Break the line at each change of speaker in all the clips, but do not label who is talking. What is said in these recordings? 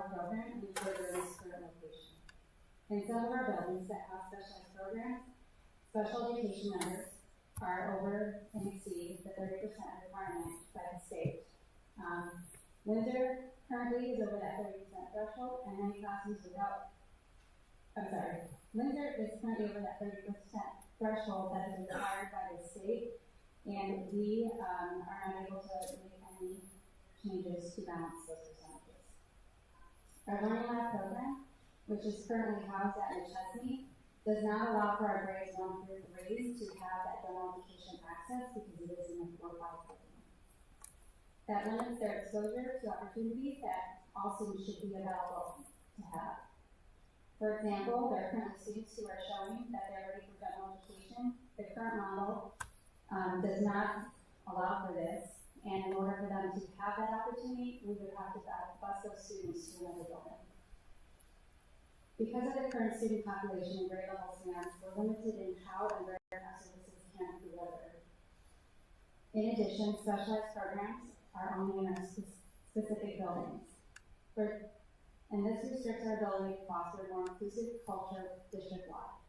our program and further this current location. In some of our buildings that have specialized programs, special education numbers are over and exceed the 30% requirement by the state. Windsor currently is over that 30% threshold, and many classrooms Windsor is currently over that 30% threshold that is required by the state, and we are not able to make any changes to balance those percentages. Our Learning Lab program, which is currently housed at McChesney, does not allow for our grades 1 through 3 to have that general education access because it is in the 4-5 program. That limits their exposure to opportunities that all students should be available to have. For example, there are currently students who are showing that they're ready for general education. The current model does not allow for this, and in order for them to have that opportunity, we would have to bus those students to another building. Because of the current student population and grade level standards, we're limited in how and where our services can be delivered. In addition, specialized programs are only in our specific buildings. And this restricts our ability to foster a more inclusive culture district-wide.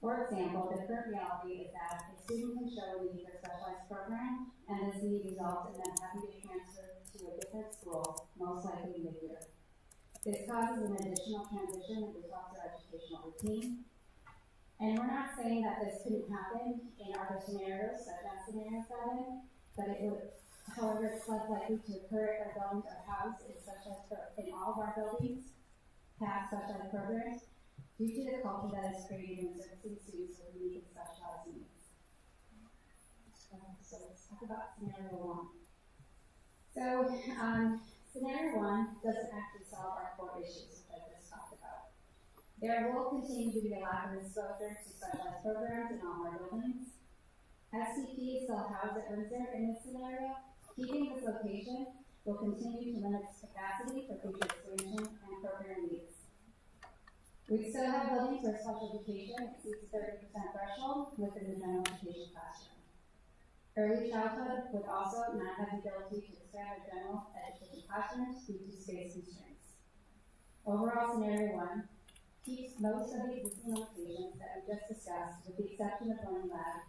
For example, the current reality is that a student can show a need for a specialized program, and this need results in them having to transfer to a different school, most likely mid-year. This causes an additional transition that disrupts our educational routine. And we're not saying that this couldn't happen in other scenarios, such as scenario 7, but it would, however, it's less likely to occur if our buildings are housed in all of our buildings, past specialized programs, due to the culture that is created in servicing students with unique and specialized needs. So let's talk about scenario 1. So, scenario 1 doesn't actually solve our core issues, which I just talked about. There will continue to be a lack of exposure to specialized programs in all our buildings. SCP is still housed at Windsor in this scenario. Keeping this location will continue to limit its capacity for future expansion and program needs. We still have buildings where special education exceeds the 30% threshold within the general education classroom. Early childhood would also not have the ability to expand their general education classrooms due to space constraints. Overall, scenario 1 keeps most of the existing limitations that we just discussed, with the exception of Learning Lab,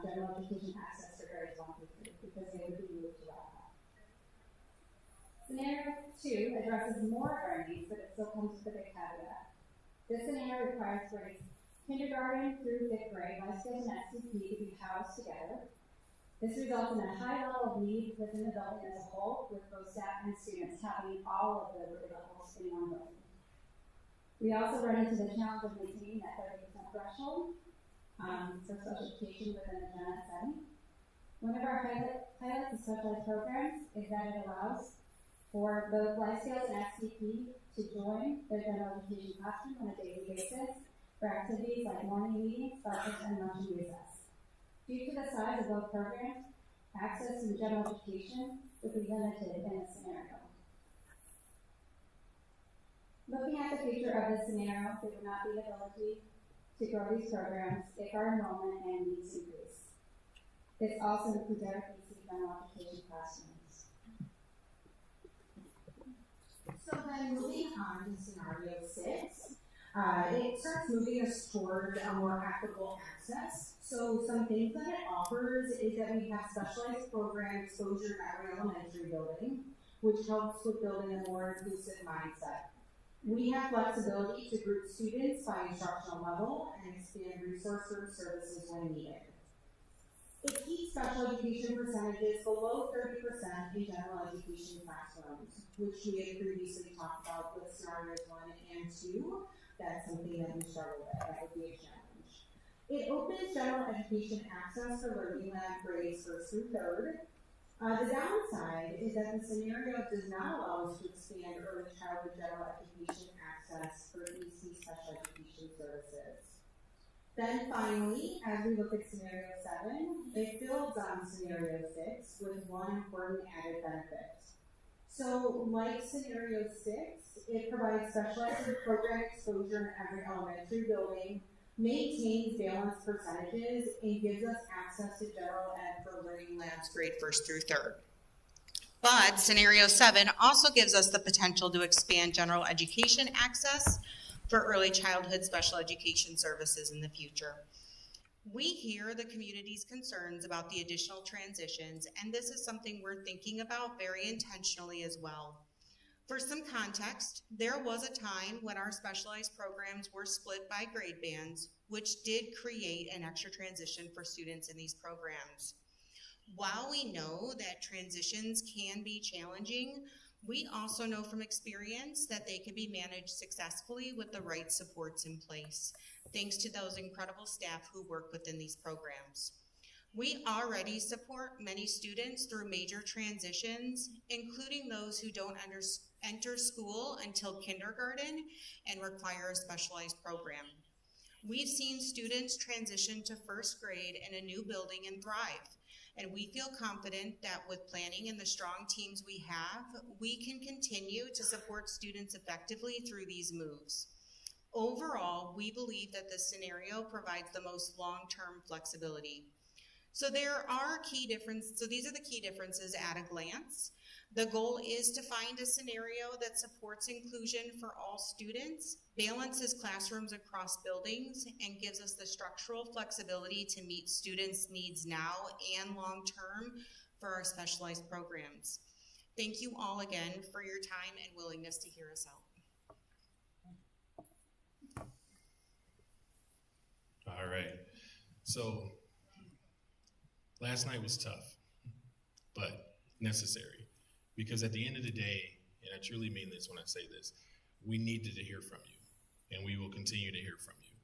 general education access for grades 1 through 3, because they would be moved to that. Scenario 2 addresses more of our needs, but it still comes with a big caveat. This scenario requires grades kindergarten through 5th grade, life skills and SCP to be housed together. This results in a high level of need within the building as a whole, with both staff and students having all of the grade levels in one building. We also run into the challenge of maintaining that 30% threshold for special education within the gen ed setting. One of our highlights of specialized programs is that it allows for both life skills and SCP to join their general education classroom on a daily basis for activities like morning meetings, breakfast, and lunch and recess. Due to the size of both programs, access to general education would be limited in this scenario. Looking at the future of this scenario, there would not be the ability to grow these programs if our enrollment and needs increase. This also includes our PC general education classrooms.
So then moving on to scenario 6, it starts moving us toward a more equitable access. So some things that it offers is that we have specialized program exposure in every elementary building, which helps with building a more inclusive mindset. We have flexibility to group students by instructional level and expand resource services when needed. It keeps special education percentages below 30% in general education classrooms, which we had previously talked about with scenarios 1 and 2. That's something that we struggle with. That would be a challenge. It opens general education access for Learning Lab grades 1st through 3rd. The downside is that the scenario does not allow us to expand early childhood general education access for EC special education services. Then finally, as we look at scenario 7, it builds on scenario 6 with one important added benefit. So, like scenario 6, it provides specialized program exposure in every elementary building, maintains balanced percentages, and gives us access to general ed for Learning Labs grade 1st through 3rd.
But scenario 7 also gives us the potential to expand general education access for early childhood special education services in the future. We hear the community's concerns about the additional transitions, and this is something we're thinking about very intentionally as well. For some context, there was a time when our specialized programs were split by grade bands, which did create an extra transition for students in these programs. While we know that transitions can be challenging, we also know from experience that they can be managed successfully with the right supports in place, thanks to those incredible staff who work within these programs. We already support many students through major transitions, including those who don't enter school until kindergarten and require a specialized program. We've seen students transition to first grade in a new building and thrive. And we feel confident that with planning and the strong teams we have, we can continue to support students effectively through these moves. Overall, we believe that this scenario provides the most long-term flexibility. So these are the key differences at a glance. The goal is to find a scenario that supports inclusion for all students, balances classrooms across buildings, and gives us the structural flexibility to meet students' needs now and long-term for our specialized programs. Thank you all again for your time and willingness to hear us out.
All right. So last night was tough, but necessary. Because at the end of the day, and I truly mean this when I say this, we needed to hear from you, and we will continue to hear from you,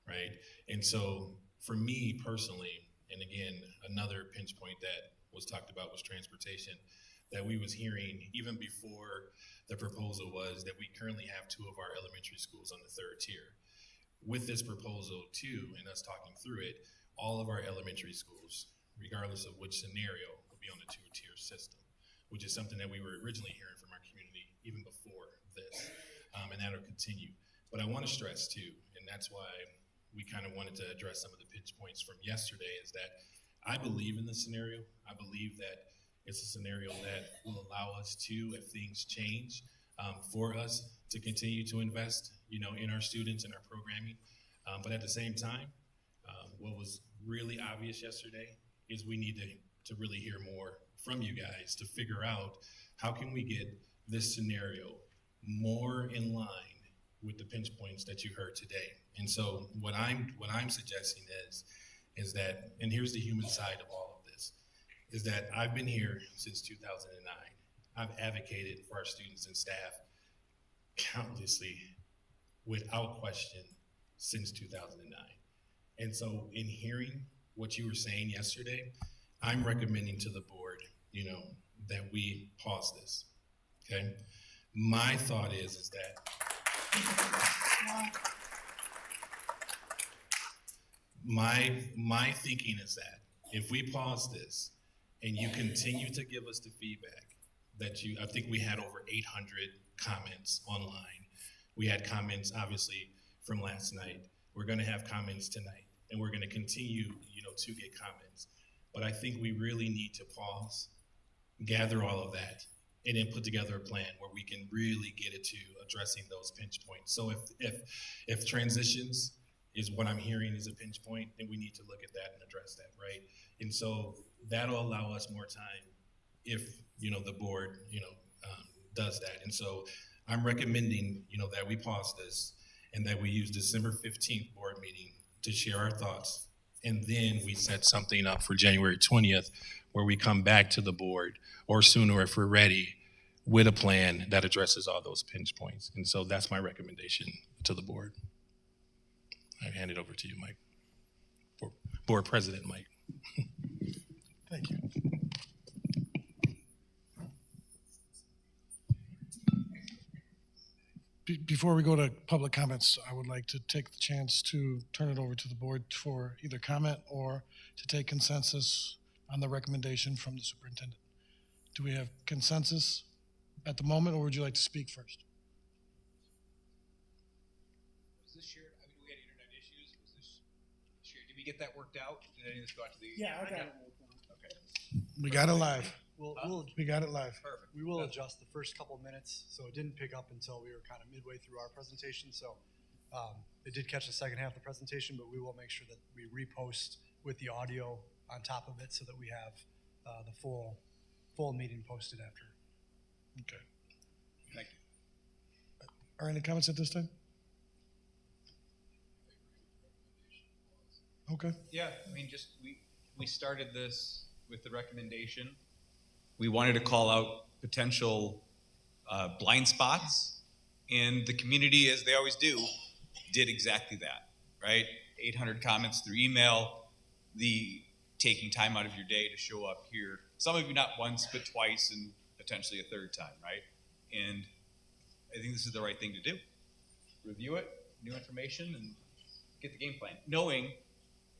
right? And so for me personally, and again, another pinch point that was talked about was transportation, that we was hearing even before the proposal was that we currently have 2 of our elementary schools on the 3rd tier. With this proposal too, and us talking through it, all of our elementary schools, regardless of which scenario, will be on the 2-tier system, which is something that we were originally hearing from our community even before this, and that'll continue. But I want to stress too, and that's why we kind of wanted to address some of the pinch points from yesterday, is that I believe in this scenario. I believe that it's a scenario that will allow us to, if things change, for us to continue to invest, in our students and our programming. But at the same time, what was really obvious yesterday is we need to really hear more from you guys to figure out how can we get this scenario more in line with the pinch points that you heard today. And so what I'm suggesting is that, and here's the human side of all of this, is that I've been here since 2009. I've advocated for our students and staff countlessly, without question, since 2009. And so in hearing what you were saying yesterday, I'm recommending to the board, that we pause this, okay? My thought is that my thinking is that if we pause this and you continue to give us the feedback I think we had over 800 comments online. We had comments obviously from last night. We're gonna have comments tonight, and we're gonna continue, to get comments. But I think we really need to pause, gather all of that, and then put together a plan where we can really get it to addressing those pinch points. So if transitions is what I'm hearing is a pinch point, then we need to look at that and address that, right? And so that'll allow us more time if, the board, does that. And so I'm recommending, that we pause this and that we use December 15th board meeting to share our thoughts. And then we set something up for January 20th where we come back to the board, or sooner if we're ready, with a plan that addresses all those pinch points. And so that's my recommendation to the board. I hand it over to you, Mike. Board President Mike.
Thank you. Before we go to public comments, I would like to take the chance to turn it over to the board for either comment or to take consensus on the recommendation from the superintendent. Do we have consensus at the moment, or would you like to speak first?
Was this shared? I mean, we had internet issues. Was this shared? Did we get that worked out? Did any of this go out to the?
Yeah, I got it.
Okay.
We got it live. We got it live.
Perfect. We will adjust the first couple minutes, so it didn't pick up until we were kind of midway through our presentation. So it did catch the second half of the presentation, but we will make sure that we repost with the audio on top of it so that we have the full meeting posted after.
Okay.
Thank you.
Are any comments at this time? Okay.
Yeah, I mean, just, we started this with the recommendation. We wanted to call out potential blind spots, and the community, as they always do, did exactly that, right? 800 comments through email, the taking time out of your day to show up here. Some of you not once, but twice, and potentially a third time, right? And I think this is the right thing to do. Review it, new information, and get the game plan, knowing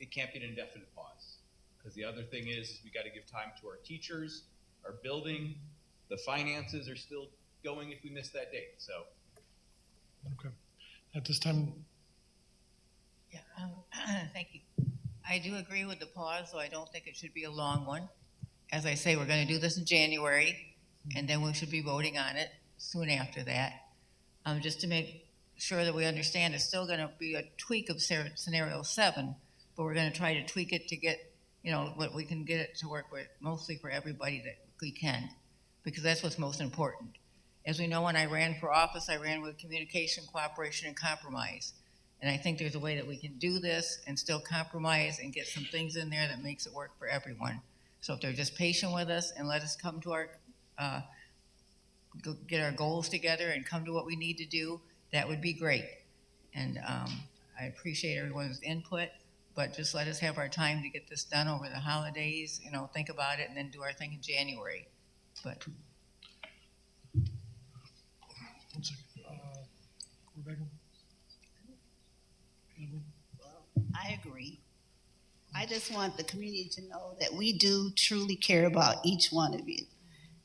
it can't be an indefinite pause. Because the other thing is we got to give time to our teachers, our building, the finances are still going if we miss that date. So,
Okay. At this time,
Yeah, thank you. I do agree with the pause, so I don't think it should be a long one. As I say, we're going to do this in January, and then we should be voting on it soon after that. Just to make sure that we understand, it's still going to be a tweak of scenario 7, but we're going to try to tweak it to get, what we can get it to work with mostly for everybody that we can, because that's what's most important. As we know, when I ran for office, I ran with communication, cooperation, and compromise. And I think there's a way that we can do this and still compromise and get some things in there that makes it work for everyone. So if they're just patient with us and let us come to our, get our goals together and come to what we need to do, that would be great. And I appreciate everyone's input, but just let us have our time to get this done over the holidays, think about it and then do our thing in January. But
1 second. Rebecca?
I agree. I just want the community to know that we do truly care about each one of you.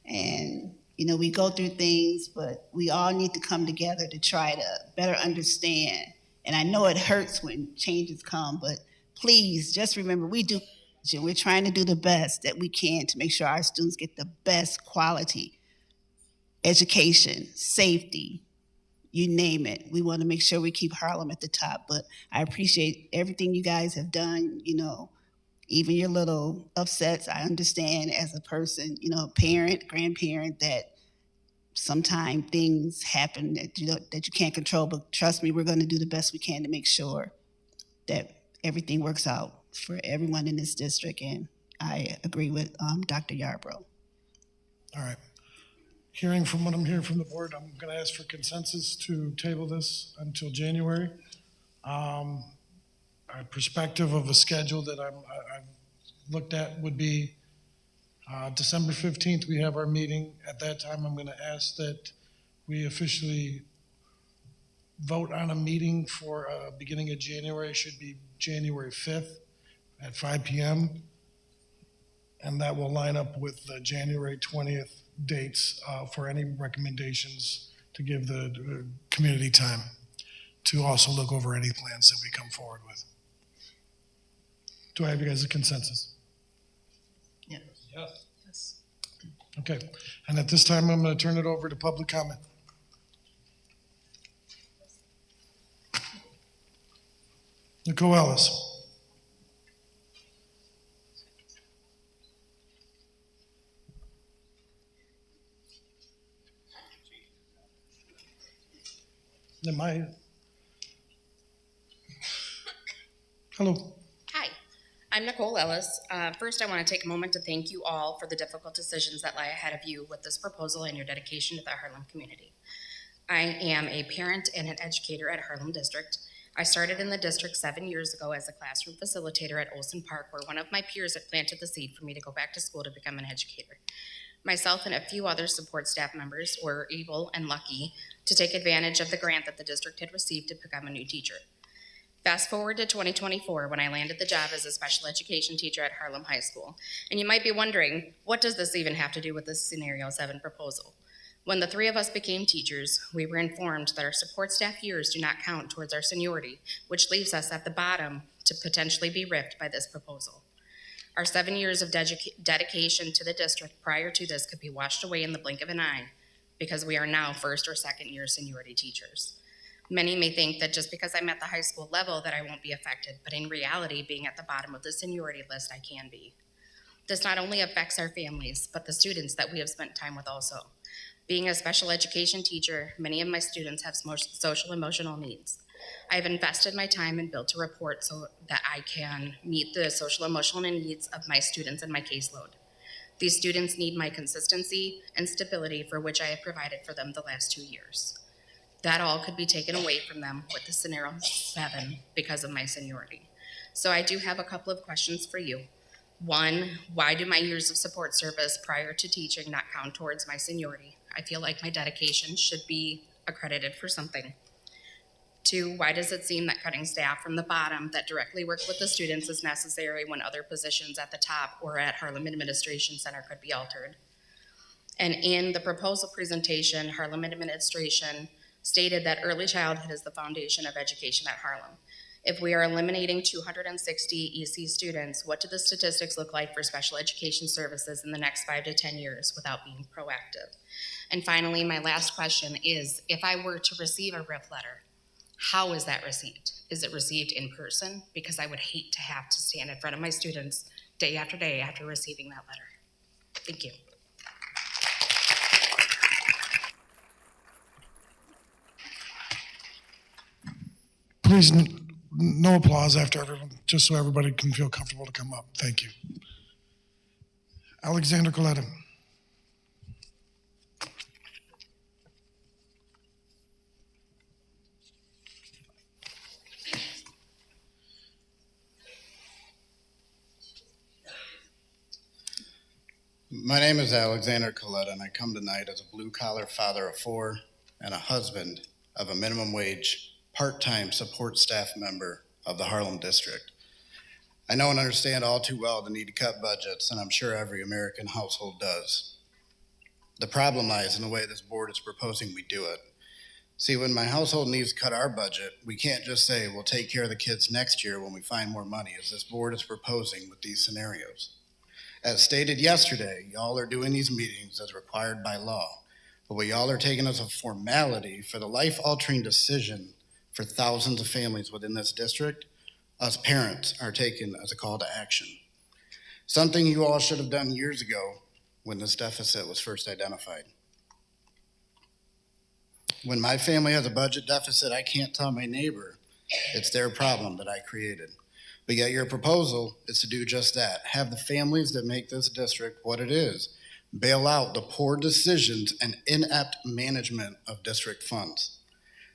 And, we go through things, but we all need to come together to try to better understand. And I know it hurts when changes come, but please just remember we're trying to do the best that we can to make sure our students get the best quality education, safety, you name it. We want to make sure we keep Harlem at the top, but I appreciate everything you guys have done, even your little upsets. I understand as a person, parent, grandparent, that sometimes things happen that you can't control, but trust me, we're going to do the best we can to make sure that everything works out for everyone in this district, and I agree with Dr. Yarbrough.
All right. Hearing from what I'm hearing from the board, I'm going to ask for consensus to table this until January. Our perspective of a schedule that I've looked at would be December 15th, we have our meeting. At that time, I'm going to ask that we officially vote on a meeting for beginning of January. It should be January 5th at 5 p.m. And that will line up with the January 20th dates for any recommendations to give the community time to also look over any plans that we come forward with. Do I have you guys a consensus?
yeah.
yes.
Okay, and at this time, I'm going to turn it over to public comment. Nicole Ellis. Hello.
Hi, I'm Nicole Ellis. First, I want to take a moment to thank you all for the difficult decisions that lie ahead of you with this proposal and your dedication to the Harlem community. I am a parent and an educator at Harlem District. I started in the district 7 years ago as a classroom facilitator at Olson Park, where one of my peers had planted the seed for me to go back to school to become an educator. Myself and a few other support staff members were able and lucky to take advantage of the grant that the district had received to become a new teacher. Fast forward to 2024, when I landed the job as a special education teacher at Harlem High School. And you might be wondering, what does this even have to do with this Scenario 7 proposal? When the three of us became teachers, we were informed that our support staff years do not count towards our seniority, which leaves us at the bottom to potentially be ripped by this proposal. Our 7 years of dedication to the district prior to this could be washed away in the blink of an eye because we are now first or second year seniority teachers. Many may think that just because I'm at the high school level that I won't be affected, but in reality, being at the bottom of the seniority list, I can be. This not only affects our families, but the students that we have spent time with also. Being a special education teacher, many of my students have social emotional needs. I've invested my time and built a report so that I can meet the social emotional needs of my students and my caseload. These students need my consistency and stability for which I have provided for them the last 2 years. That all could be taken away from them with the scenario 7 because of my seniority. So I do have a couple of questions for you. 1, why do my years of support service prior to teaching not count towards my seniority? I feel like my dedication should be accredited for something. 2, why does it seem that cutting staff from the bottom that directly work with the students is necessary when other positions at the top or at Harlem Administration Center could be altered? And in the proposal presentation, Harlem Administration stated that early childhood is the foundation of education at Harlem. If we are eliminating 260 EC students, what do the statistics look like for special education services in the next 5 to 10 years without being proactive? And finally, my last question is, if I were to receive a RIF letter, how is that received? Is it received in person? Because I would hate to have to stand in front of my students day after receiving that letter. Thank you.
Please, no applause after everyone, just so everybody can feel comfortable to come up. Thank you. Alexander Coletta.
My name is Alexander Coletta, and I come tonight as a blue-collar father of 4 and a husband of a minimum wage part-time support staff member of the Harlem District. I know and understand all too well the need to cut budgets, and I'm sure every American household does. The problem lies in the way this board is proposing we do it. See, when my household needs to cut our budget, we can't just say we'll take care of the kids next year when we find more money, as this board is proposing with these scenarios. As stated yesterday, y'all are doing these meetings as required by law, but what y'all are taking as a formality for the life-altering decision for thousands of families within this district, us parents are taking as a call to action. Something you all should have done years ago when this deficit was first identified. When my family has a budget deficit, I can't tell my neighbor it's their problem that I created. But yet your proposal is to do just that. Have the families that make this district what it is bail out the poor decisions and inept management of district funds.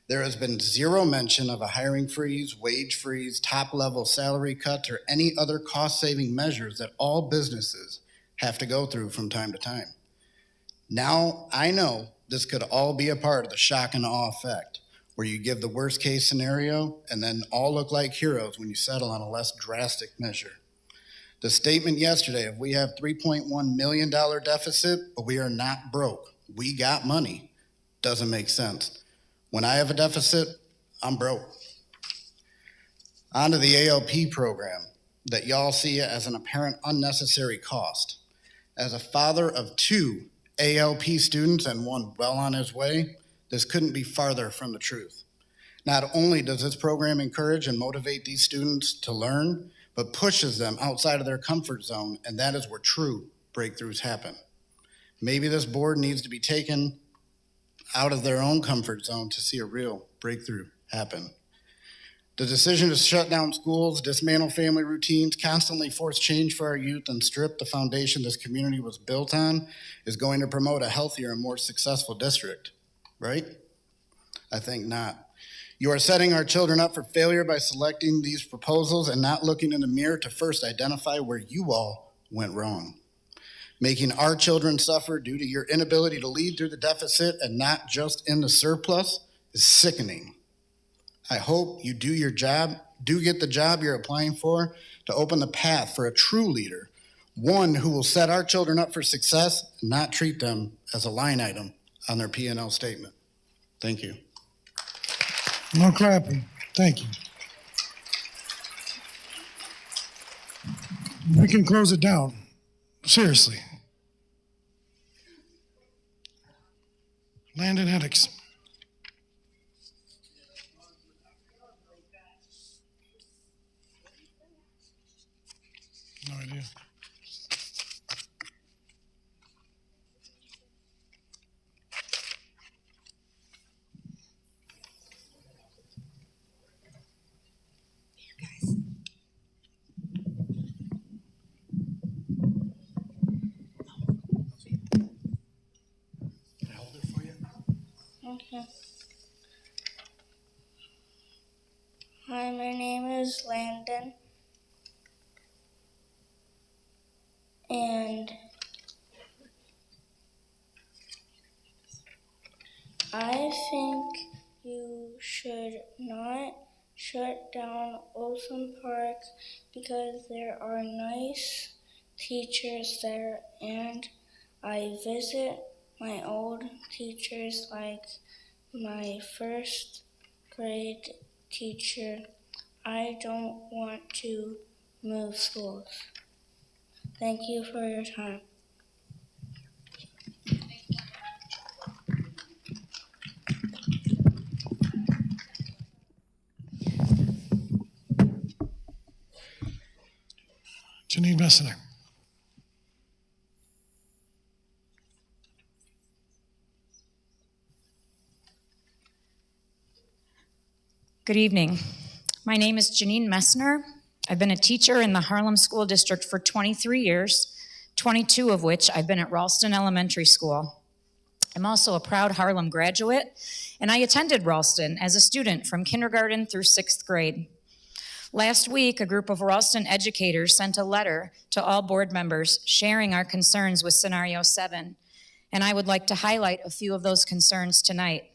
There has been zero mention of a hiring freeze, wage freeze, top-level salary cuts, or any other cost-saving measures that all businesses have to go through from time to time. Now, I know this could all be a part of the shock and awe effect, where you give the worst-case scenario and then all look like heroes when you settle on a less drastic measure. The statement yesterday of we have $3.1 million deficit, but we are not broke, we got money, doesn't make sense. When I have a deficit, I'm broke. On to the ALP program that y'all see as an apparent unnecessary cost. As a father of 2 ALP students and 1 well on his way, this couldn't be farther from the truth. Not only does this program encourage and motivate these students to learn, but pushes them outside of their comfort zone, and that is where true breakthroughs happen. Maybe this board needs to be taken out of their own comfort zone to see a real breakthrough happen. The decision to shut down schools, dismantle family routines, constantly force change for our youth, and strip the foundation this community was built on is going to promote a healthier and more successful district, right? I think not. You are setting our children up for failure by selecting these proposals and not looking in the mirror to first identify where you all went wrong. Making our children suffer due to your inability to lead through the deficit and not just in the surplus is sickening. I hope you do your job, do get the job you're applying for to open the path for a true leader, one who will set our children up for success and not treat them as a line item on their P&L statement. Thank you.
No clapping. Thank you. We can close it down. Seriously. Landon Heddix. No idea.
Can I hold it for you?
Okay. Hi, my name is Landon. And I think you should not shut down Olson Park because there are nice teachers there, and I visit my old teachers like my first grade teacher. I don't want to move schools. Thank you for your time.
Janine Messner.
Good evening. My name is Janine Messner. I've been a teacher in the Harlem School District for 23 years, 22 of which I've been at Ralston Elementary School. I'm also a proud Harlem graduate, and I attended Ralston as a student from kindergarten through 6th grade. Last week, a group of Ralston educators sent a letter to all board members sharing our concerns with Scenario 7, and I would like to highlight a few of those concerns tonight.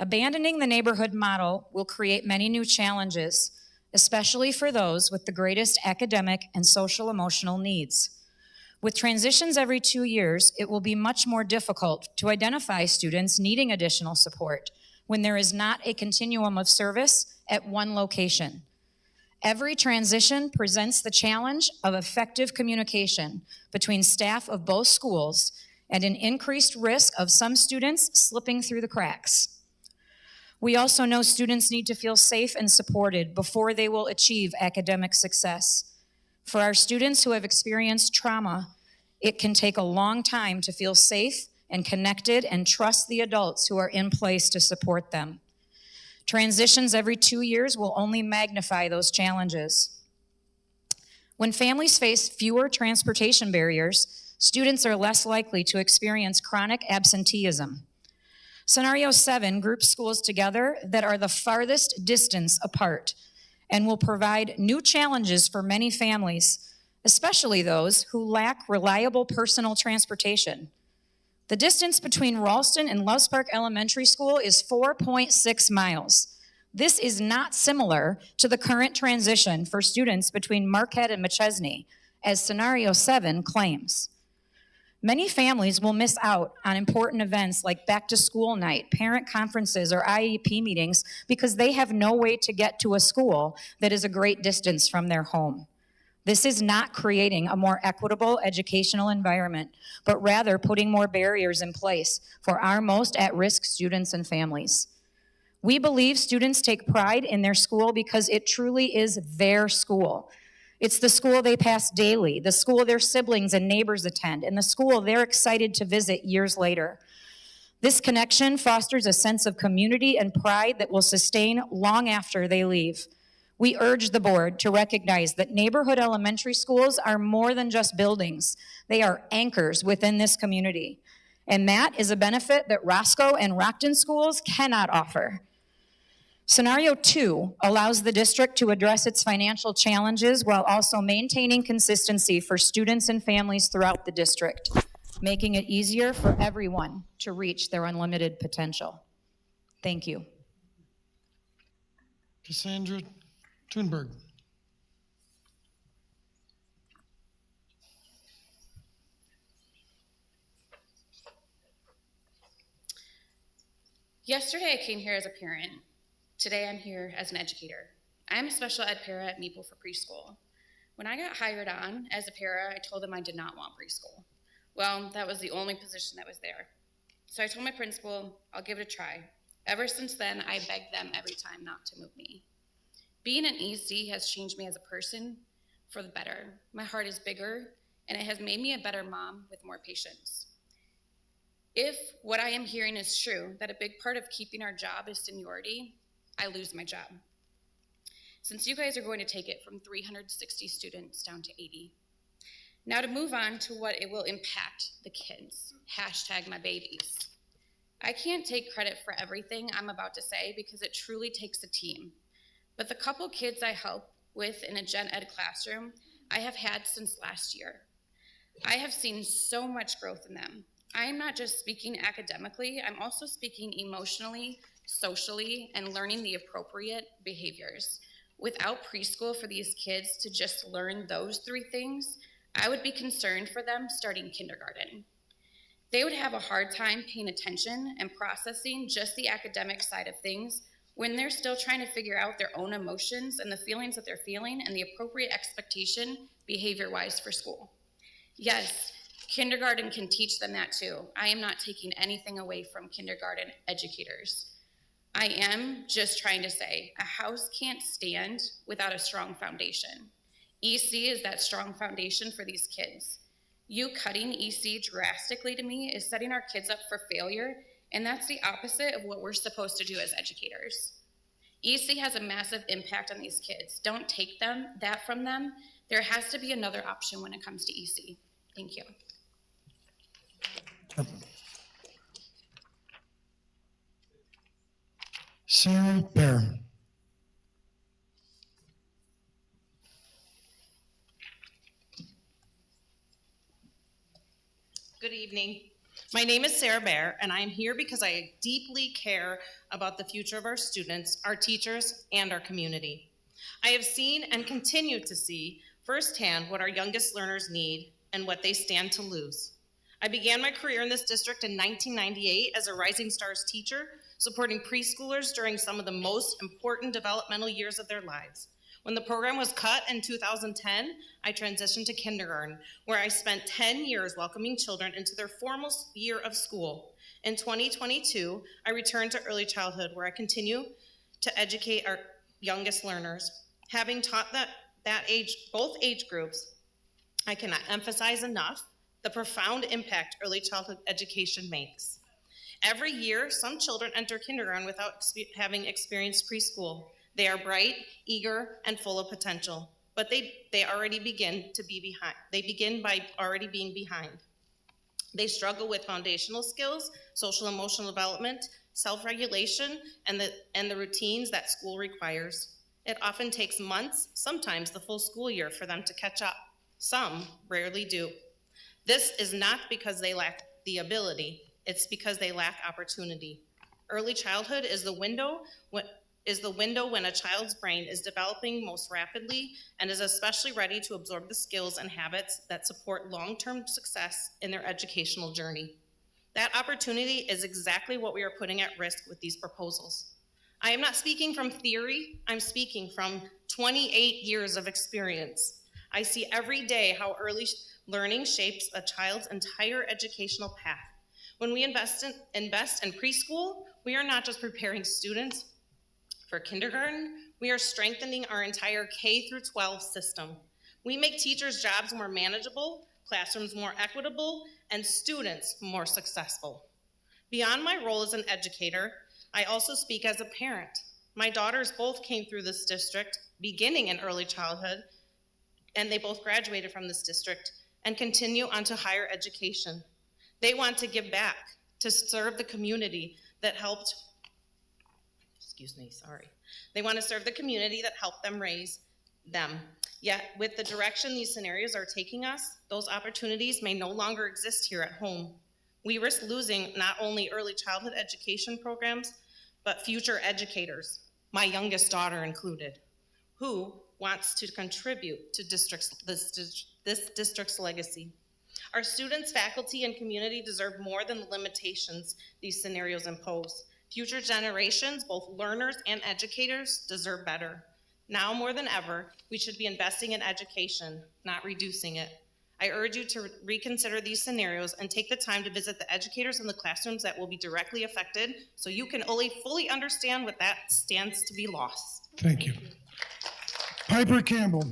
Abandoning the neighborhood model will create many new challenges, especially for those with the greatest academic and social emotional needs. With transitions every 2 years, it will be much more difficult to identify students needing additional support when there is not a continuum of service at one location. Every transition presents the challenge of effective communication between staff of both schools and an increased risk of some students slipping through the cracks. We also know students need to feel safe and supported before they will achieve academic success. For our students who have experienced trauma, it can take a long time to feel safe and connected and trust the adults who are in place to support them. Transitions every 2 years will only magnify those challenges. When families face fewer transportation barriers, students are less likely to experience chronic absenteeism. Scenario 7 groups schools together that are the farthest distance apart and will provide new challenges for many families, especially those who lack reliable personal transportation. The distance between Ralston and Loves Park Elementary School is 4.6 miles. This is not similar to the current transition for students between Marquette and McChesney, as Scenario 7 claims. Many families will miss out on important events like back to school night, parent conferences, or IEP meetings because they have no way to get to a school that is a great distance from their home. This is not creating a more equitable educational environment, but rather putting more barriers in place for our most at-risk students and families. We believe students take pride in their school because it truly is their school. It's the school they pass daily, the school their siblings and neighbors attend, and the school they're excited to visit years later. This connection fosters a sense of community and pride that will sustain long after they leave. We urge the board to recognize that neighborhood elementary schools are more than just buildings. They are anchors within this community. And that is a benefit that Roscoe and Rockton schools cannot offer. Scenario 2 allows the district to address its financial challenges while also maintaining consistency for students and families throughout the district, making it easier for everyone to reach their unlimited potential. Thank you.
Cassandra Thunberg.
Yesterday I came here as a parent. Today I'm here as an educator. I'm a special ed para at Maple for preschool. When I got hired on as a para, I told them I did not want preschool. Well, that was the only position that was there. So I told my principal, I'll give it a try. Ever since then, I begged them every time not to move me. Being an EC has changed me as a person for the better. My heart is bigger, and it has made me a better mom with more patience. If what I am hearing is true, that a big part of keeping our job is seniority, I lose my job. Since you guys are going to take it from 360 students down to 80. Now to move on to what it will impact the kids. #mybabies. I can't take credit for everything I'm about to say because it truly takes a team. But the couple kids I help with in a gen ed classroom, I have had since last year. I have seen so much growth in them. I am not just speaking academically, I'm also speaking emotionally, socially, and learning the appropriate behaviors. Without preschool for these kids to just learn those 3 things, I would be concerned for them starting kindergarten. They would have a hard time paying attention and processing just the academic side of things when they're still trying to figure out their own emotions and the feelings that they're feeling and the appropriate expectation behavior-wise for school. Yes, kindergarten can teach them that too. I am not taking anything away from kindergarten educators. I am just trying to say a house can't stand without a strong foundation. EC is that strong foundation for these kids. You cutting EC drastically to me is setting our kids up for failure, and that's the opposite of what we're supposed to do as educators. EC has a massive impact on these kids. Don't take that from them. There has to be another option when it comes to EC. Thank you.
Sarah Bear.
Good evening. My name is Sarah Bear, and I am here because I deeply care about the future of our students, our teachers, and our community. I have seen and continue to see firsthand what our youngest learners need and what they stand to lose. I began my career in this district in 1998 as a Rising Stars teacher, supporting preschoolers during some of the most important developmental years of their lives. When the program was cut in 2010, I transitioned to kindergarten, where I spent 10 years welcoming children into their formal year of school. In 2022, I returned to early childhood, where I continue to educate our youngest learners. Having taught both age groups, I cannot emphasize enough the profound impact early childhood education makes. Every year, some children enter kindergarten without having experienced preschool. They are bright, eager, and full of potential, but they already begin to be behind. They begin by already being behind. They struggle with foundational skills, social emotional development, self-regulation, and the routines that school requires. It often takes months, sometimes the full school year, for them to catch up. Some rarely do. This is not because they lack the ability, it's because they lack opportunity. Early childhood is the window when a child's brain is developing most rapidly and is especially ready to absorb the skills and habits that support long-term success in their educational journey. That opportunity is exactly what we are putting at risk with these proposals. I am not speaking from theory, I'm speaking from 28 years of experience. I see every day how early learning shapes a child's entire educational path. When we invest in preschool, we are not just preparing students for kindergarten, we are strengthening our entire K through 12 system. We make teachers' jobs more manageable, classrooms more equitable, and students more successful. Beyond my role as an educator, I also speak as a parent. My daughters both came through this district, beginning in early childhood, and they both graduated from this district and continue on to higher education. They want to give back, to serve the community that helped They want to serve the community that helped them raise them. Yet, with the direction these scenarios are taking us, those opportunities may no longer exist here at home. We risk losing not only early childhood education programs, but future educators, my youngest daughter included, who wants to contribute to this district's legacy. Our students, faculty, and community deserve more than the limitations these scenarios impose. Future generations, both learners and educators, deserve better. Now more than ever, we should be investing in education, not reducing it. I urge you to reconsider these scenarios and take the time to visit the educators in the classrooms that will be directly affected so you can fully understand what that stands to be lost.
Thank you. Piper Campbell.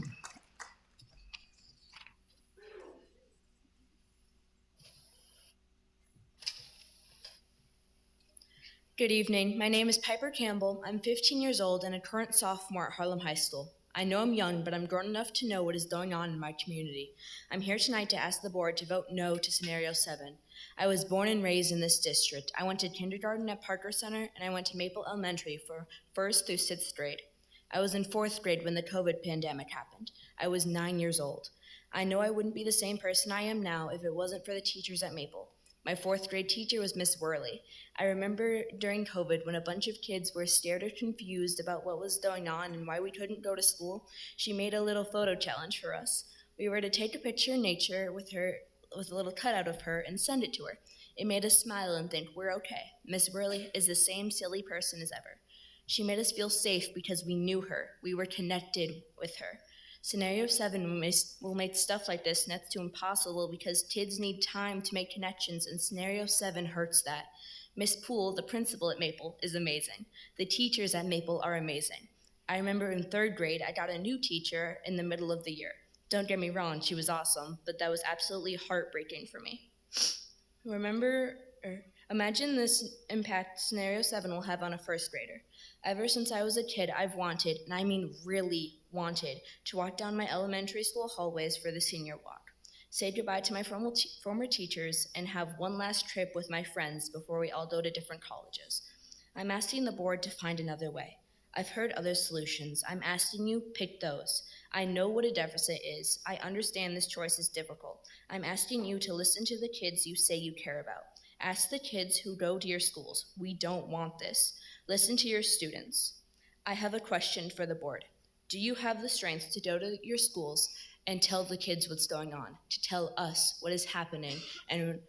Good evening. My name is Piper Campbell. I'm 15 years old and a current sophomore at Harlem High School. I know I'm young, but I'm grown enough to know what is going on in my community. I'm here tonight to ask the board to vote no to Scenario 7. I was born and raised in this district. I went to kindergarten at Parker Center, and I went to Maple Elementary for 1st through 6th grade. I was in 4th grade when the COVID pandemic happened. I was 9 years old. I know I wouldn't be the same person I am now if it wasn't for the teachers at Maple. My 4th grade teacher was Miss Worley. I remember during COVID when a bunch of kids were scared or confused about what was going on and why we couldn't go to school, she made a little photo challenge for us. We were to take a picture in nature with a little cutout of her and send it to her. It made us smile and think we're okay. Miss Worley is the same silly person as ever. She made us feel safe because we knew her. We were connected with her. Scenario 7 will make stuff like this next to impossible because kids need time to make connections, and Scenario 7 hurts that. Miss Poole, the principal at Maple, is amazing. The teachers at Maple are amazing. I remember in 3rd grade, I got a new teacher in the middle of the year. Don't get me wrong, she was awesome, but that was absolutely heartbreaking for me. Imagine this impact Scenario 7 will have on a 1st grader. Ever since I was a kid, I've wanted, and I mean really wanted, to walk down my elementary school hallways for the senior walk, say goodbye to my former teachers, and have one last trip with my friends before we all go to different colleges. I'm asking the board to find another way. I've heard other solutions. I'm asking you, pick those. I know what a deficit is. I understand this choice is difficult. I'm asking you to listen to the kids you say you care about. Ask the kids who go to your schools. We don't want this. Listen to your students. I have a question for the board. Do you have the strength to go to your schools and tell the kids what's going on, to tell us what is happening and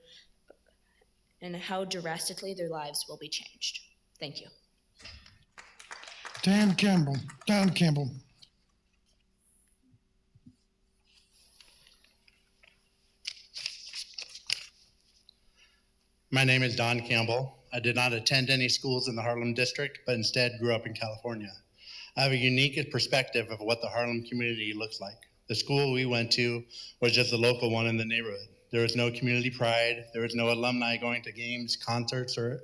how drastically their lives will be changed? Thank you.
Don Campbell.
My name is Don Campbell. I did not attend any schools in the Harlem district, but instead grew up in California. I have a unique perspective of what the Harlem community looks like. The school we went to was just a local one in the neighborhood. There was no community pride. There was no alumni going to games, concerts, or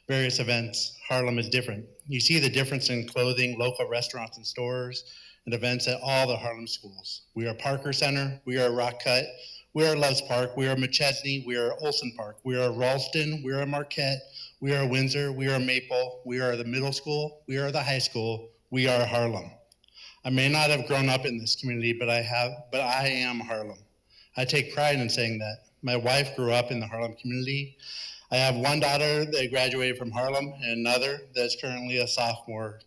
various events. Harlem is different. You see the difference in clothing, local restaurants and stores, and events at all the Harlem schools. We are Parker Center, we are Rock Cut, we are Loves Park, we are McChesney, we are Olson Park, we are Ralston, we are Marquette, we are Windsor, we are Maple, we are the middle school, we are the high school, we are Harlem. I may not have grown up in this community, but I am Harlem. I take pride in saying that. My wife grew up in the Harlem community. I have one daughter that graduated from Harlem and another that's currently a sophomore.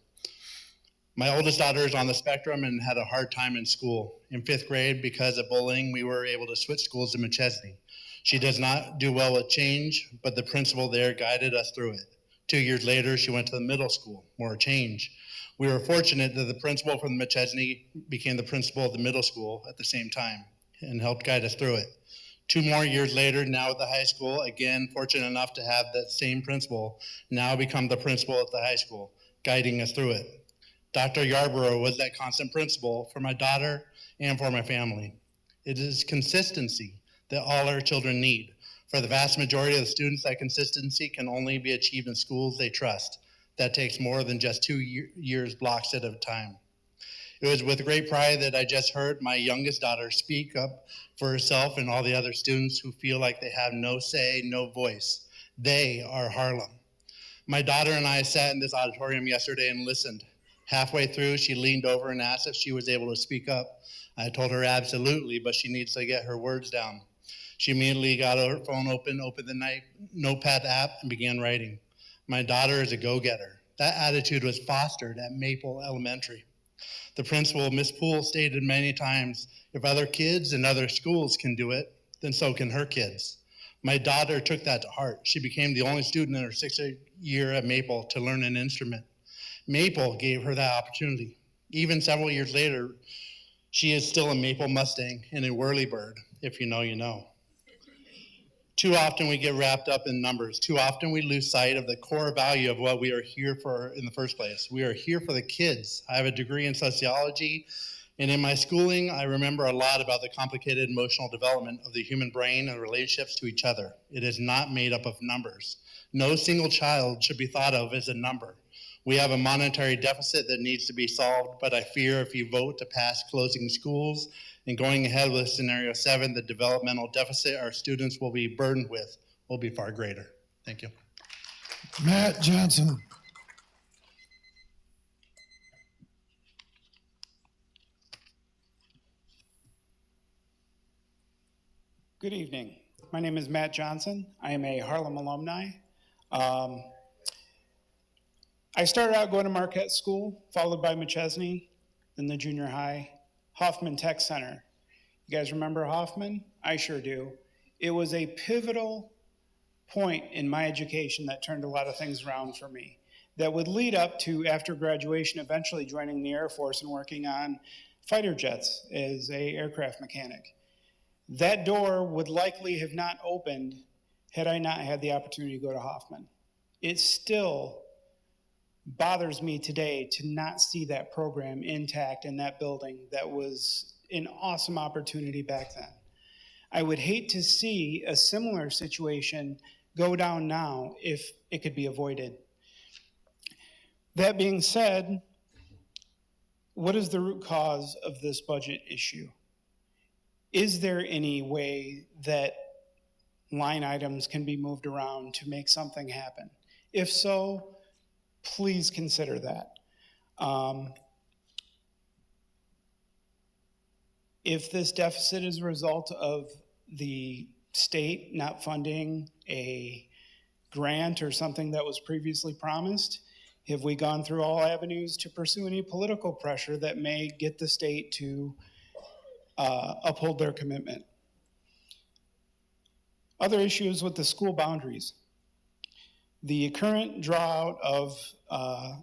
My oldest daughter is on the spectrum and had a hard time in school. In 5th grade, because of bullying, we were able to switch schools to McChesney. She does not do well with change, but the principal there guided us through it. 2 years later, she went to the middle school, more change. We were fortunate that the principal from McChesney became the principal of the middle school at the same time and helped guide us through it. 2 more years later, now at the high school, again, fortunate enough to have that same principal now become the principal at the high school, guiding us through it. Dr. Yarborough was that constant principal for my daughter and for my family. It is consistency that all our children need. For the vast majority of the students, that consistency can only be achieved in schools they trust. That takes more than just 2 years blocks at a time. It was with great pride that I just heard my youngest daughter speak up for herself and all the other students who feel like they have no say, no voice. They are Harlem. My daughter and I sat in this auditorium yesterday and listened. Halfway through, she leaned over and asked if she was able to speak up. I told her absolutely, but she needs to get her words down. She immediately got her phone opened the Notepad app, and began writing. My daughter is a go-getter. That attitude was fostered at Maple Elementary. The principal, Miss Poole, stated many times, if other kids in other schools can do it, then so can her kids. My daughter took that to heart. She became the only student in her 6th year at Maple to learn an instrument. Maple gave her that opportunity. Even several years later, she is still a Maple Mustang and a Whirlybird. If you know, you know. Too often we get wrapped up in numbers. Too often we lose sight of the core value of what we are here for in the first place. We are here for the kids. I have a degree in sociology, and in my schooling, I remember a lot about the complicated emotional development of the human brain and relationships to each other. It is not made up of numbers. No single child should be thought of as a number. We have a monetary deficit that needs to be solved, but I fear if you vote to pass closing schools and going ahead with scenario 7, the developmental deficit our students will be burdened with will be far greater. Thank you.
Matt Johnson.
Good evening. My name is Matt Johnson. I am a Harlem alumni. I started out going to Marquette School, followed by McChesney, then the junior high, Hoffman Tech Center. You guys remember Hoffman? I sure do. It was a pivotal point in my education that turned a lot of things around for me, that would lead up to, after graduation, eventually joining the Air Force and working on fighter jets as an aircraft mechanic. That door would likely have not opened had I not had the opportunity to go to Hoffman. It still bothers me today to not see that program intact in that building that was an awesome opportunity back then. I would hate to see a similar situation go down now if it could be avoided. That being said, what is the root cause of this budget issue? Is there any way that line items can be moved around to make something happen? If so, please consider that. If this deficit is a result of the state not funding a grant or something that was previously promised, have we gone through all avenues to pursue any political pressure that may get the state to uphold their commitment? Other issues with the school boundaries. The current draw out of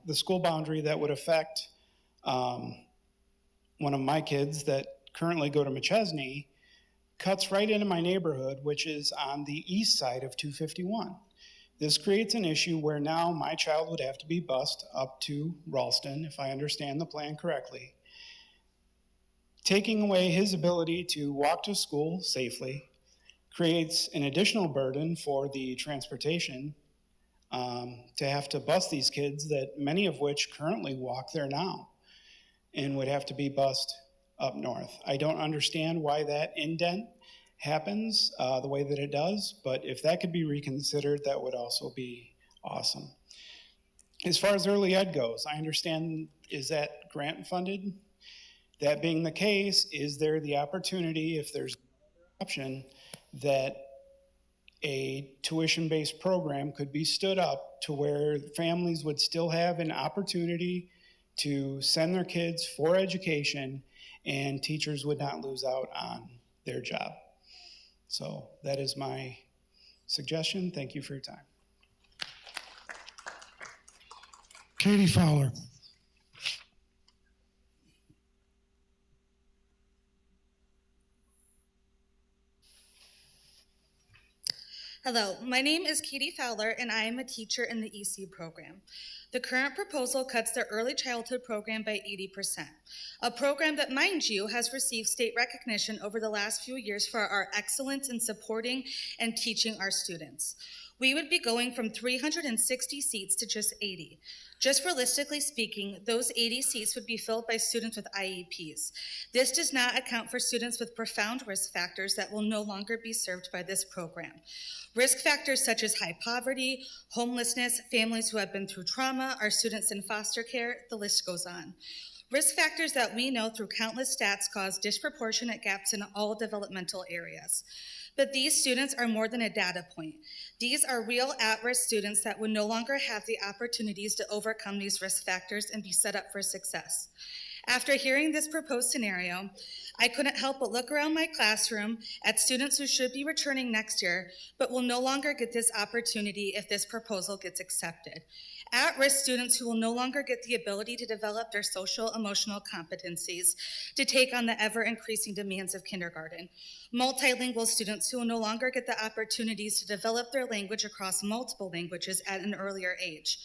the school boundary that would affect one of my kids that currently go to McChesney cuts right into my neighborhood, which is on the east side of 251. This creates an issue where now my child would have to be bused up to Ralston, if I understand the plan correctly, taking away his ability to walk to school safely creates an additional burden for the transportation to have to bus these kids, that many of which currently walk there now and would have to be bused up north. I don't understand why that indent happens the way that it does, but if that could be reconsidered, that would also be awesome. As far as early ed goes, I understand, is that grant funded? That being the case, is there the opportunity, if there's an option, that a tuition-based program could be stood up to where families would still have an opportunity to send their kids for education and teachers would not lose out on their job? So that is my suggestion. Thank you for your time.
Katie Fowler.
Hello, my name is Katie Fowler, and I am a teacher in the EC program. The current proposal cuts the early childhood program by 80%, a program that, mind you, has received state recognition over the last few years for our excellence in supporting and teaching our students. We would be going from 360 seats to just 80. Just realistically speaking, those 80 seats would be filled by students with IEPs. This does not account for students with profound risk factors that will no longer be served by this program. Risk factors such as high poverty, homelessness, families who have been through trauma, our students in foster care, the list goes on. Risk factors that we know through countless stats cause disproportionate gaps in all developmental areas. But these students are more than a data point. These are real at-risk students that would no longer have the opportunities to overcome these risk factors and be set up for success. After hearing this proposed scenario, I couldn't help but look around my classroom at students who should be returning next year, but will no longer get this opportunity if this proposal gets accepted. At-risk students who will no longer get the ability to develop their social emotional competencies to take on the ever-increasing demands of kindergarten. Multilingual students who will no longer get the opportunities to develop their language across multiple languages at an earlier age.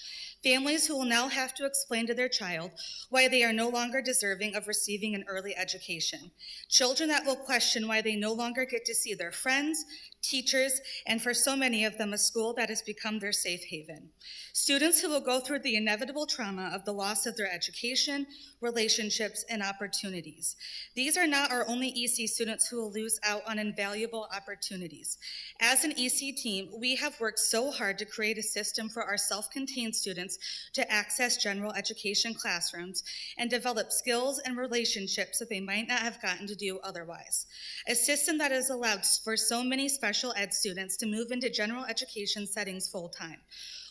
Families who will now have to explain to their child why they are no longer deserving of receiving an early education. Children that will question why they no longer get to see their friends, teachers, and for so many of them, a school that has become their safe haven. Students who will go through the inevitable trauma of the loss of their education, relationships, and opportunities. These are not our only EC students who will lose out on invaluable opportunities. As an EC team, we have worked so hard to create a system for our self-contained students to access general education classrooms and develop skills and relationships that they might not have gotten to do otherwise. A system that has allowed for so many special ed students to move into general education settings full-time.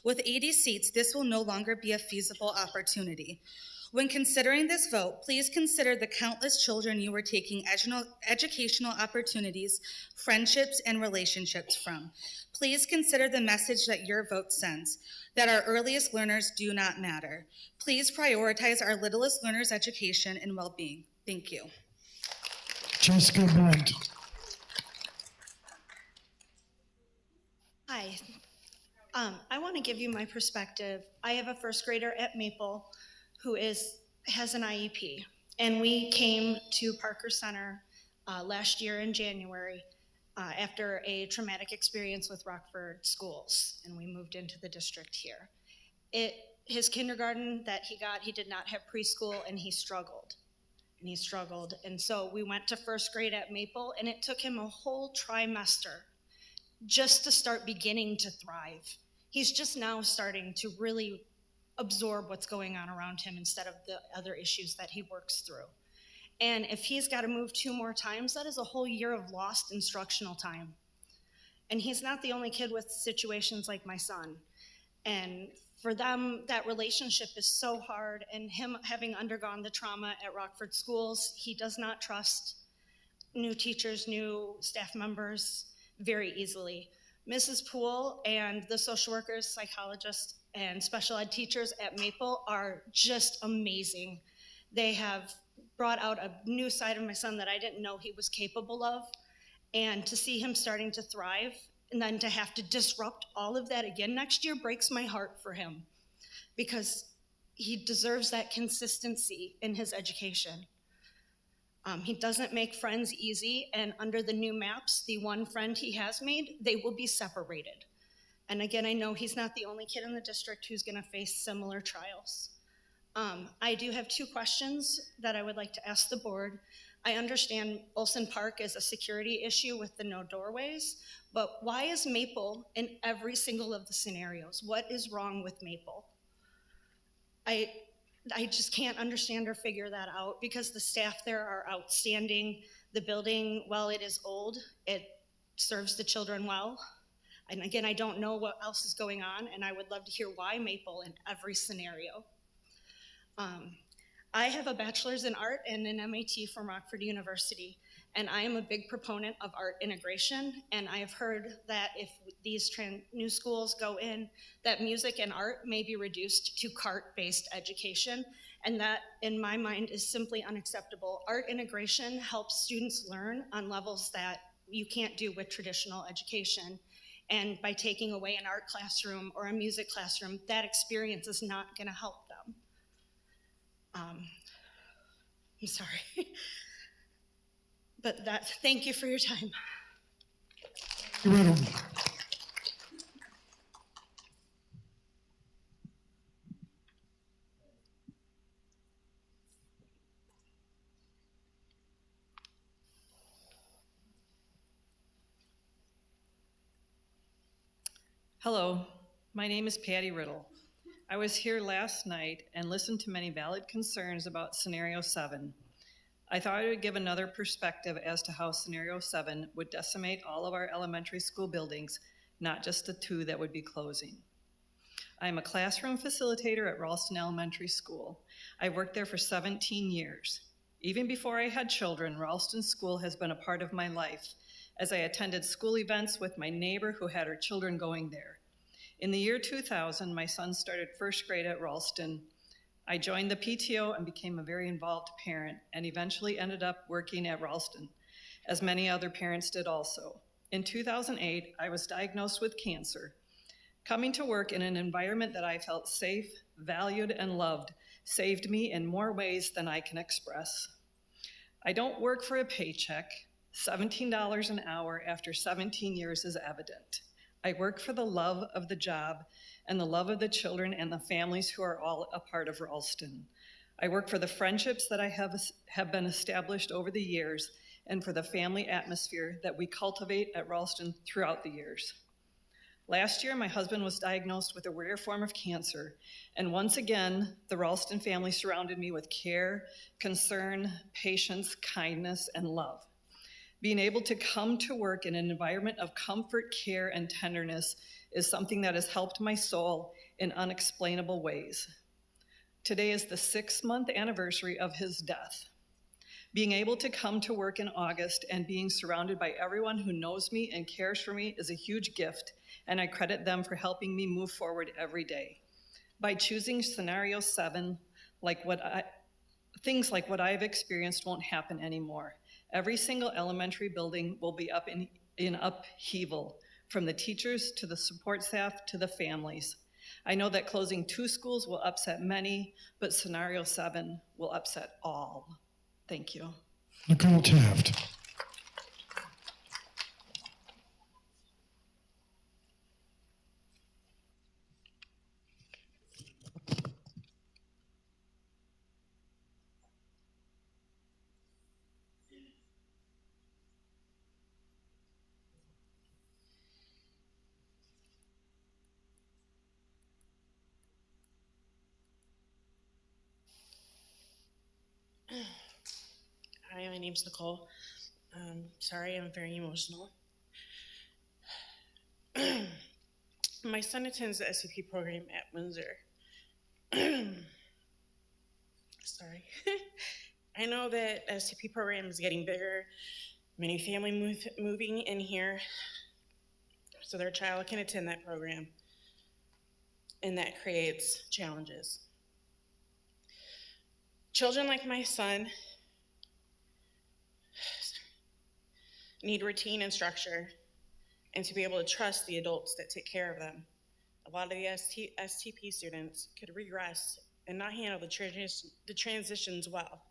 With 80 seats, this will no longer be a feasible opportunity. When considering this vote, please consider the countless children you are taking educational opportunities, friendships, and relationships from. Please consider the message that your vote sends, that our earliest learners do not matter. Please prioritize our littlest learners' education and well-being. Thank you.
Jessica Blunt.
Hi. I want to give you my perspective. I have a first grader at Maple who has an IEP, and we came to Parker Center last year in January after a traumatic experience with Rockford schools, and we moved into the district here. His kindergarten that he got, he did not have preschool, and he struggled. And so we went to first grade at Maple, and it took him a whole trimester just to start beginning to thrive. He's just now starting to really absorb what's going on around him instead of the other issues that he works through. And if he's got to move 2 more times, that is a whole year of lost instructional time. And he's not the only kid with situations like my son. And for them, that relationship is so hard. And him having undergone the trauma at Rockford schools, he does not trust new teachers, new staff members very easily. Mrs. Poole and the social workers, psychologists, and special ed teachers at Maple are just amazing. They have brought out a new side of my son that I didn't know he was capable of. And to see him starting to thrive and then to have to disrupt all of that again next year breaks my heart for him, because he deserves that consistency in his education. He doesn't make friends easy, and under the new maps, the one friend he has made, they will be separated. And again, I know he's not the only kid in the district who's gonna face similar trials. I do have 2 questions that I would like to ask the board. I understand Olson Park is a security issue with the no doorways, but why is Maple in every single of the scenarios? What is wrong with Maple? I just can't understand or figure that out, because the staff there are outstanding. The building, while it is old, it serves the children well. And again, I don't know what else is going on, and I would love to hear why Maple in every scenario. I have a bachelor's in art and an MAT from Rockford University, and I am a big proponent of art integration, and I have heard that if these new schools go in, that music and art may be reduced to CART-based education, and that, in my mind, is simply unacceptable. Art integration helps students learn on levels that you can't do with traditional education, and by taking away an art classroom or a music classroom, that experience is not gonna help them. I'm sorry. But thank you for your time.
Hello, my name is Patty Riddle. I was here last night and listened to many valid concerns about Scenario 7. I thought I would give another perspective as to how Scenario 7 would decimate all of our elementary school buildings, not just the 2 that would be closing. I am a classroom facilitator at Ralston Elementary School. I worked there for 17 years. Even before I had children, Ralston School has been a part of my life, as I attended school events with my neighbor who had her children going there. In the year 2000, my son started first grade at Ralston. I joined the PTO and became a very involved parent, and eventually ended up working at Ralston, as many other parents did also. In 2008, I was diagnosed with cancer. Coming to work in an environment that I felt safe, valued, and loved saved me in more ways than I can express. I don't work for a paycheck. $17 an hour after 17 years is evident. I work for the love of the job and the love of the children and the families who are all a part of Ralston. I work for the friendships that I have been established over the years and for the family atmosphere that we cultivate at Ralston throughout the years. Last year, my husband was diagnosed with a rare form of cancer, and once again, the Ralston family surrounded me with care, concern, patience, kindness, and love. Being able to come to work in an environment of comfort, care, and tenderness is something that has helped my soul in unexplainable ways. Today is the 6-month anniversary of his death. Being able to come to work in August and being surrounded by everyone who knows me and cares for me is a huge gift, and I credit them for helping me move forward every day. By choosing scenario 7, things like what I've experienced won't happen anymore. Every single elementary building will be up in upheaval, from the teachers to the support staff to the families. I know that closing 2 schools will upset many, but scenario 7 will upset all. Thank you.
Nicole Taft.
Hi, my name's Nicole. Sorry, I'm very emotional. My son attends the SCP program at Windsor. Sorry. I know that SCP program is getting bigger, many families moving in here, so their child can attend that program, and that creates challenges. Children like my son need routine and structure, and to be able to trust the adults that take care of them. A lot of the STP students could regress and not handle the transitions well.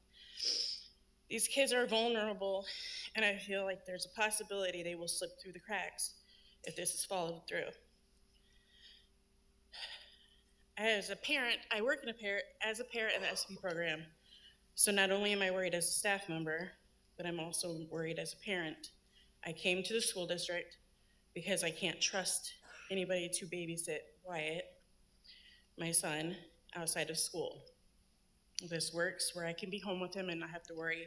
These kids are vulnerable, and I feel like there's a possibility they will slip through the cracks if this is followed through. As a parent, I work as a parent in the STP program, so not only am I worried as a staff member, but I'm also worried as a parent. I came to the school district because I can't trust anybody to babysit Wyatt, my son, outside of school. This works where I can be home with him and not have to worry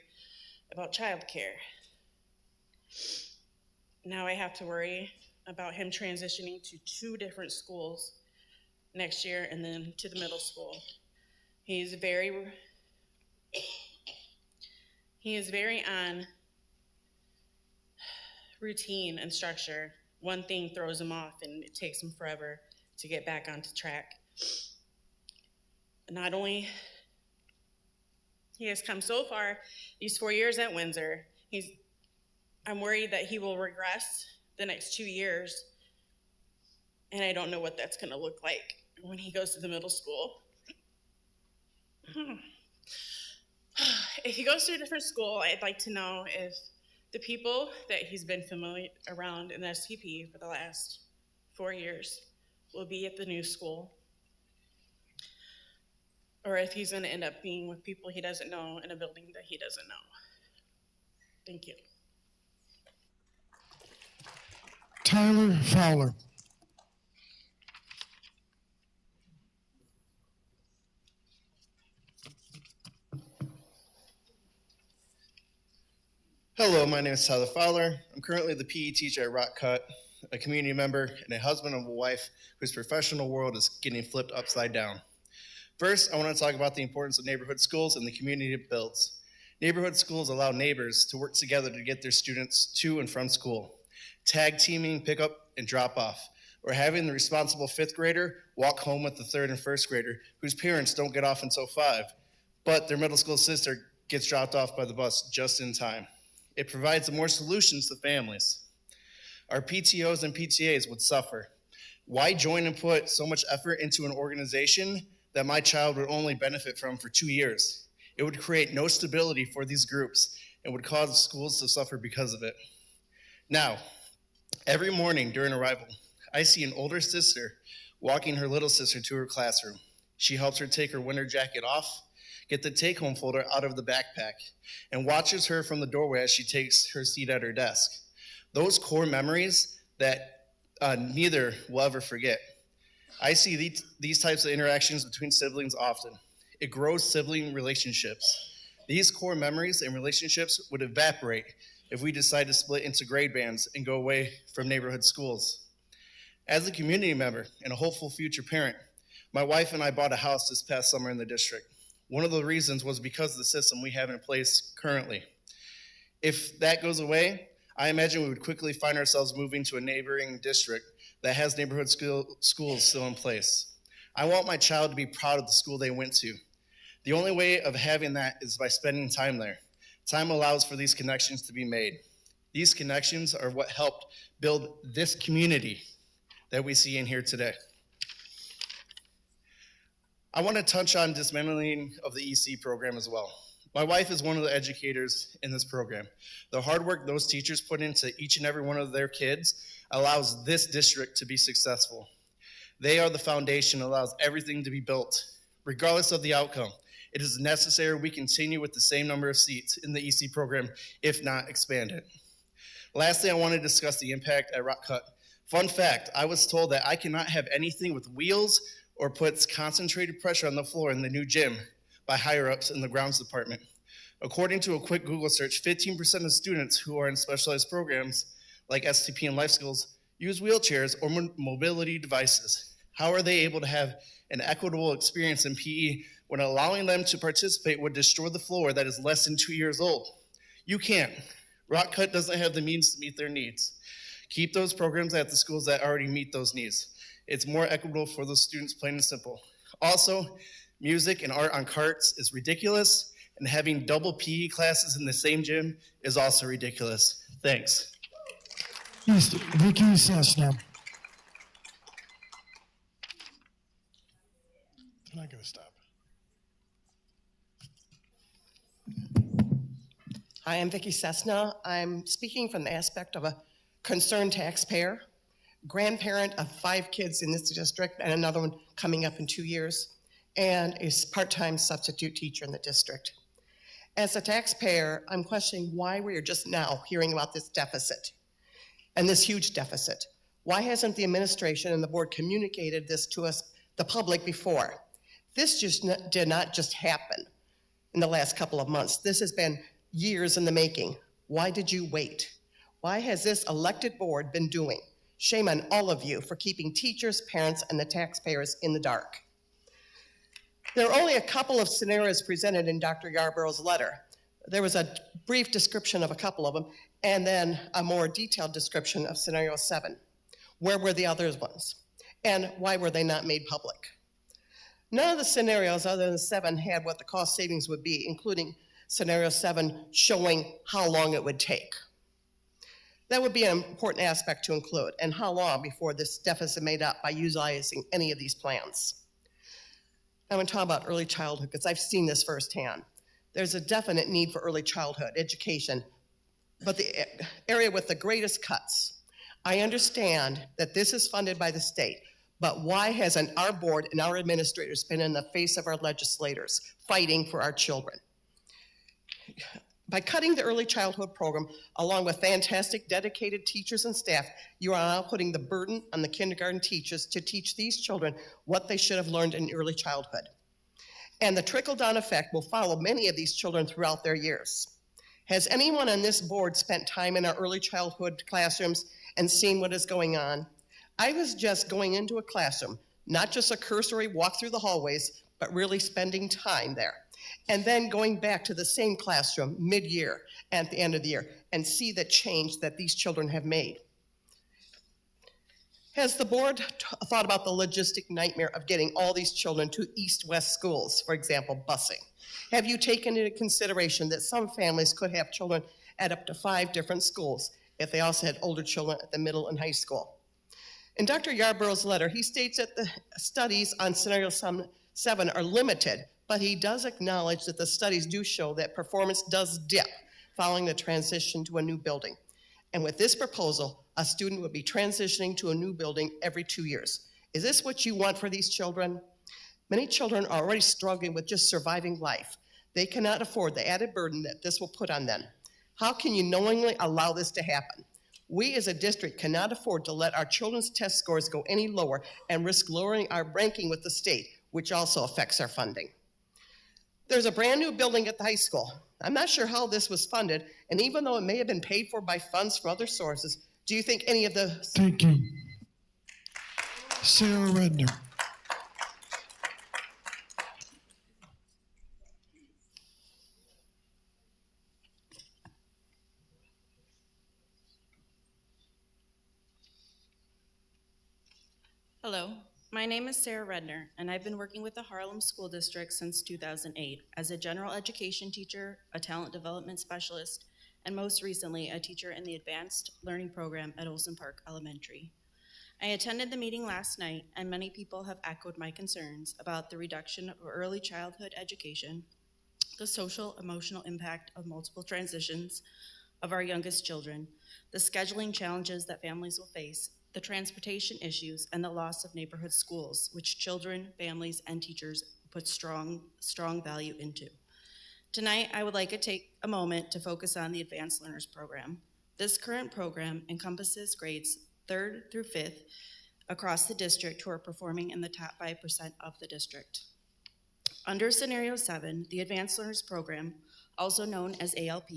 about childcare. Now I have to worry about him transitioning to 2 different schools next year and then to the middle school. He is very on routine and structure. One thing throws him off and it takes him forever to get back onto track. Not only he has come so far these 4 years at Windsor, I'm worried that he will regress the next 2 years, and I don't know what that's gonna look like when he goes to the middle school. If he goes to a different school, I'd like to know if the people that he's been familiar around in the STP for the last 4 years will be at the new school, or if he's gonna end up being with people he doesn't know in a building that he doesn't know. Thank you.
Tyler Fowler.
Hello, my name is Tyler Fowler. I'm currently the PE teacher at Rock Cut, a community member, and a husband of a wife whose professional world is getting flipped upside down. First, I want to talk about the importance of neighborhood schools and the community it builds. Neighborhood schools allow neighbors to work together to get their students to and from school. Tag teaming, pickup, and drop off. or having the responsible 5th grader walk home with the 3rd and 1st grader whose parents don't get off until 5, but their middle school sister gets dropped off by the bus just in time. It provides more solutions to families. Our PTOs and PTAs would suffer. Why join and put so much effort into an organization that my child would only benefit from for 2 years? It would create no stability for these groups and would cause schools to suffer because of it. Now, every morning during arrival, I see an older sister walking her little sister to her classroom. She helps her take her winter jacket off, get the take-home folder out of the backpack, and watches her from the doorway as she takes her seat at her desk. Those core memories that neither will ever forget. I see these types of interactions between siblings often. It grows sibling relationships. These core memories and relationships would evaporate if we decide to split into grade bands and go away from neighborhood schools. As a community member and a hopeful future parent, my wife and I bought a house this past summer in the district. One of the reasons was because of the system we have in place currently. If that goes away, I imagine we would quickly find ourselves moving to a neighboring district that has neighborhood schools still in place. I want my child to be proud of the school they went to. The only way of having that is by spending time there. Time allows for these connections to be made. These connections are what helped build this community that we see in here today. I want to touch on dismantling of the EC program as well. My wife is one of the educators in this program. The hard work those teachers put into each and every one of their kids allows this district to be successful. They are the foundation that allows everything to be built, regardless of the outcome. It is necessary we continue with the same number of seats in the EC program, if not expand it. Lastly, I want to discuss the impact at Rock Cut. Fun fact, I was told that I cannot have anything with wheels or puts concentrated pressure on the floor in the new gym by higher-ups in the grounds department. According to a quick Google search, 15% of students who are in specialized programs like STP and life skills use wheelchairs or mobility devices. How are they able to have an equitable experience in PE when allowing them to participate would destroy the floor that is less than 2 years old? You can't. Rock Cut doesn't have the means to meet their needs. Keep those programs at the schools that already meet those needs. It's more equitable for those students, plain and simple. Also, music and art on carts is ridiculous, and having double PE classes in the same gym is also ridiculous. Thanks.
Yes, Vicky Cessna. I'm not going to stop.
Hi, I'm Vicki Cessna. I'm speaking from the aspect of a concerned taxpayer, grandparent of 5 kids in this district and another one coming up in 2 years, and a part-time substitute teacher in the district. As a taxpayer, I'm questioning why we are just now hearing about this deficit and this huge deficit. Why hasn't the administration and the board communicated this to us, the public, before? This just did not just happen in the last couple of months. This has been years in the making. Why did you wait? Why has this elected board been doing? Shame on all of you for keeping teachers, parents, and the taxpayers in the dark. There are only a couple of scenarios presented in Dr. Yarborough's letter. There was a brief description of a couple of them, and then a more detailed description of scenario 7. Where were the other ones? And why were they not made public? None of the scenarios other than 7 had what the cost savings would be, including scenario 7 showing how long it would take. That would be an important aspect to include, and how long before this deficit made up by utilizing any of these plans. I want to talk about early childhood because I've seen this firsthand. There's a definite need for early childhood education, but the area with the greatest cuts. I understand that this is funded by the state, but why hasn't our board and our administrators been in the face of our legislators fighting for our children? By cutting the early childhood program, along with fantastic dedicated teachers and staff, you are now putting the burden on the kindergarten teachers to teach these children what they should have learned in early childhood. And the trickle-down effect will follow many of these children throughout their years. Has anyone on this board spent time in our early childhood classrooms and seen what is going on? I was just going into a classroom, not just a cursory walk through the hallways, but really spending time there. And then going back to the same classroom mid-year at the end of the year and see the change that these children have made. Has the board thought about the logistic nightmare of getting all these children to east-west schools, for example, busing? Have you taken into consideration that some families could have children at up to 5 different schools if they also had older children at the middle and high school? In Dr. Yarborough's letter, he states that the studies on scenario 7 are limited, but he does acknowledge that the studies do show that performance does dip following the transition to a new building. And with this proposal, a student would be transitioning to a new building every 2 years. Is this what you want for these children? Many children are already struggling with just surviving life. They cannot afford the added burden that this will put on them. How can you knowingly allow this to happen? We as a district cannot afford to let our children's test scores go any lower and risk lowering our ranking with the state, which also affects our funding. There's a brand new building at the high school. I'm not sure how this was funded, and even though it may have been paid for by funds from other sources, do you think any of the...
Thank you. Sarah Redner.
Hello, my name is Sarah Redner, and I've been working with the Harlem School District since 2008 as a general education teacher, a talent development specialist, and most recently, a teacher in the Advanced Learning Program at Olson Park Elementary. I attended the meeting last night, and many people have echoed my concerns about the reduction of early childhood education, the social, emotional impact of multiple transitions of our youngest children, the scheduling challenges that families will face, the transportation issues, and the loss of neighborhood schools, which children, families, and teachers put strong value into. Tonight, I would like to take a moment to focus on the Advanced Learners Program. This current program encompasses grades 3rd through 5th across the district who are performing in the top 5% of the district. Under Scenario 7, the Advanced Learners Program, also known as ALP,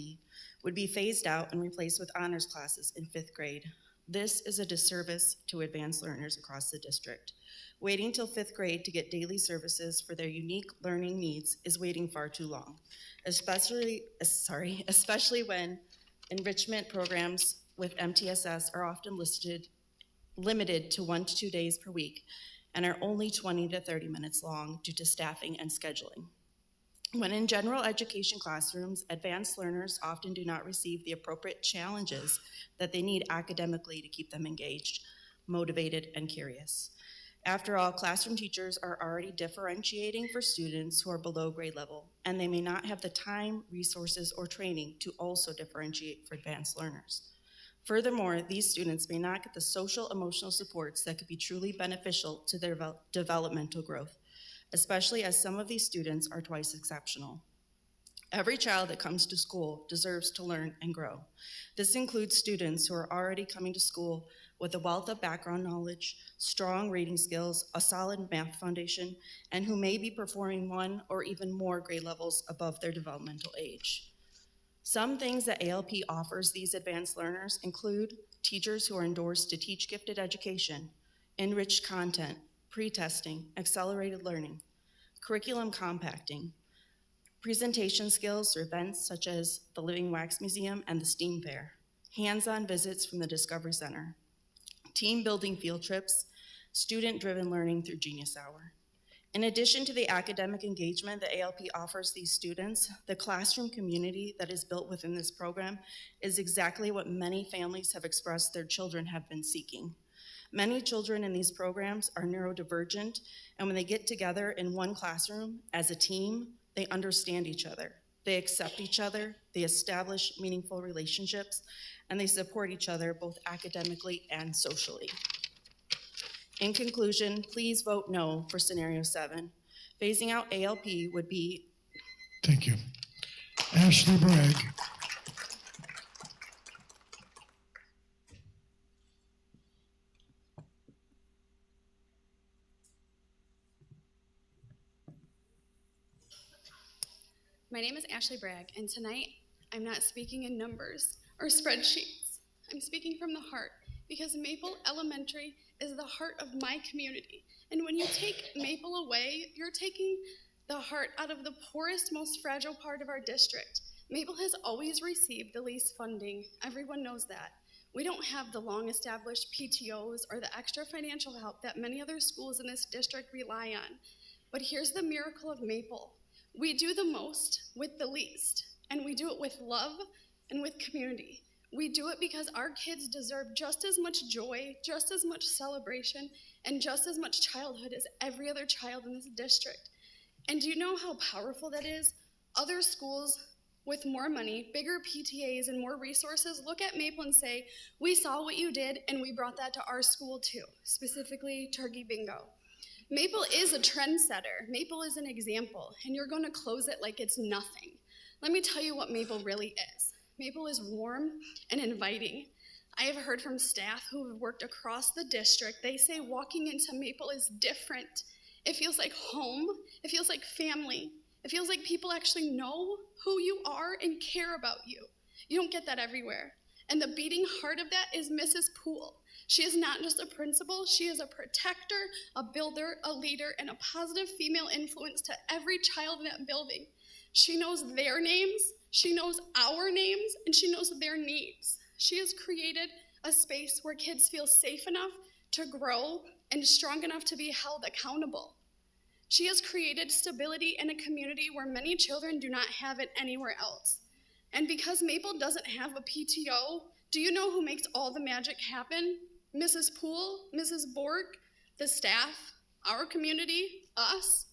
would be phased out and replaced with honors classes in 5th grade. This is a disservice to advanced learners across the district. Waiting till 5th grade to get daily services for their unique learning needs is waiting far too long, especially when enrichment programs with MTSS are often limited to 1 to 2 days per week and are only 20 to 30 minutes long due to staffing and scheduling. When in general education classrooms, advanced learners often do not receive the appropriate challenges that they need academically to keep them engaged, motivated, and curious. After all, classroom teachers are already differentiating for students who are below grade level, and they may not have the time, resources, or training to also differentiate for advanced learners. Furthermore, these students may not get the social, emotional supports that could be truly beneficial to their developmental growth, especially as some of these students are twice exceptional. Every child that comes to school deserves to learn and grow. This includes students who are already coming to school with a wealth of background knowledge, strong reading skills, a solid math foundation, and who may be performing 1 or even more grade levels above their developmental age. Some things that ALP offers these advanced learners include teachers who are endorsed to teach gifted education, enriched content, pre-testing, accelerated learning, curriculum compacting, presentation skills through events such as the Living Wax Museum and the STEAM Fair, hands-on visits from the Discovery Center, team building field trips, student-driven learning through Genius Hour. In addition to the academic engagement that ALP offers these students, the classroom community that is built within this program is exactly what many families have expressed their children have been seeking. Many children in these programs are neurodivergent, and when they get together in one classroom as a team, they understand each other. They accept each other, they establish meaningful relationships, and they support each other both academically and socially. In conclusion, please vote no for Scenario 7. Phasing out ALP would be...
Thank you. Ashley Bragg.
My name is Ashley Bragg, and tonight I'm not speaking in numbers or spreadsheets. I'm speaking from the heart, because Maple Elementary is the heart of my community. And when you take Maple away, you're taking the heart out of the poorest, most fragile part of our district. Maple has always received the least funding. Everyone knows that. We don't have the long-established PTOs or the extra financial help that many other schools in this district rely on. But here's the miracle of Maple. We do the most with the least, and we do it with love and with community. We do it because our kids deserve just as much joy, just as much celebration, and just as much childhood as every other child in this district. And do you know how powerful that is? Other schools with more money, bigger PTAs, and more resources look at Maple and say, we saw what you did and we brought that to our school too, specifically Turkey Bingo. Maple is a trendsetter. Maple is an example, and you're going to close it like it's nothing. Let me tell you what Maple really is. Maple is warm and inviting. I have heard from staff who have worked across the district. They say walking into Maple is different. It feels like home. It feels like family. It feels like people actually know who you are and care about you. You don't get that everywhere. And the beating heart of that is Mrs. Poole. She is not just a principal, she is a protector, a builder, a leader, and a positive female influence to every child in that building. She knows their names, she knows our names, and she knows their needs. She has created a space where kids feel safe enough to grow and strong enough to be held accountable. She has created stability in a community where many children do not have it anywhere else. And because Maple doesn't have a PTO, do you know who makes all the magic happen? Mrs. Poole, Mrs. Borg, the staff, our community, us.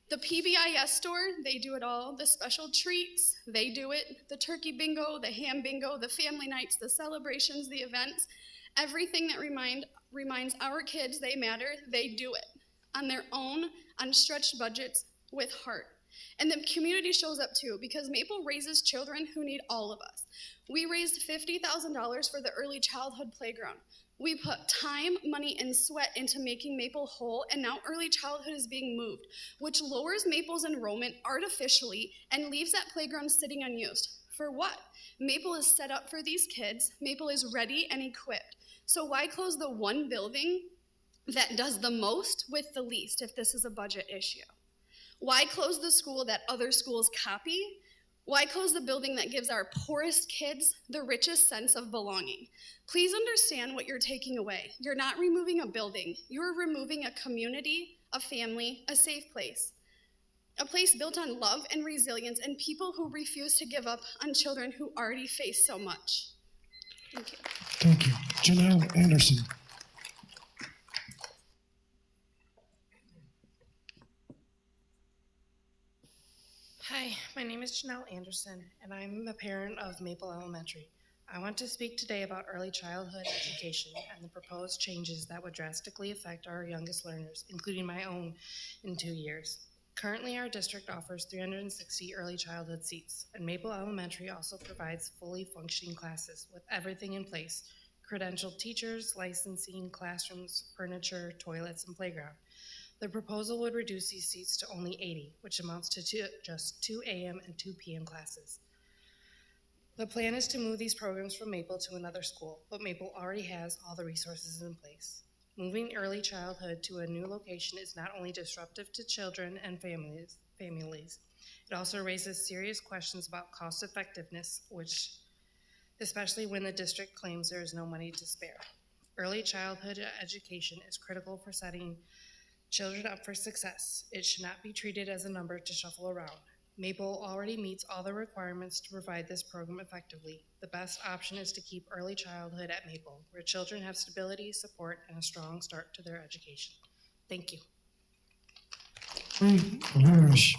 The PBIS store, they do it all. The special treats, they do it. The turkey bingo, the ham bingo, the family nights, the celebrations, the events, everything that reminds our kids they matter, they do it on their own, on stretched budgets, with heart. And the community shows up too, because Maple raises children who need all of us. We raised $50,000 for the early childhood playground. We put time, money, and sweat into making Maple whole, and now early childhood is being moved, which lowers Maple's enrollment artificially and leaves that playground sitting unused. For what? Maple is set up for these kids. Maple is ready and equipped. So why close the one building that does the most with the least if this is a budget issue? Why close the school that other schools copy? Why close the building that gives our poorest kids the richest sense of belonging? Please understand what you're taking away. You're not removing a building. You're removing a community, a family, a safe place. A place built on love and resilience and people who refuse to give up on children who already face so much. Thank you.
Thank you. Janelle Anderson.
Hi, my name is Janelle Anderson, and I'm a parent of Maple Elementary. I want to speak today about early childhood education and the proposed changes that would drastically affect our youngest learners, including my own, in 2 years. Currently, our district offers 360 early childhood seats, and Maple Elementary also provides fully functioning classes with everything in place: credentialed teachers, licensing, classrooms, furniture, toilets, and playground. The proposal would reduce these seats to only 80, which amounts to just 2 a.m. and 2 p.m. classes. The plan is to move these programs from Maple to another school, but Maple already has all the resources in place. Moving early childhood to a new location is not only disruptive to children and families, it also raises serious questions about cost effectiveness, which, especially when the district claims there is no money to spare. Early childhood education is critical for setting children up for success. It should not be treated as a number to shuffle around. Maple already meets all the requirements to provide this program effectively. The best option is to keep early childhood at Maple, where children have stability, support, and a strong start to their education. Thank you.
Larish.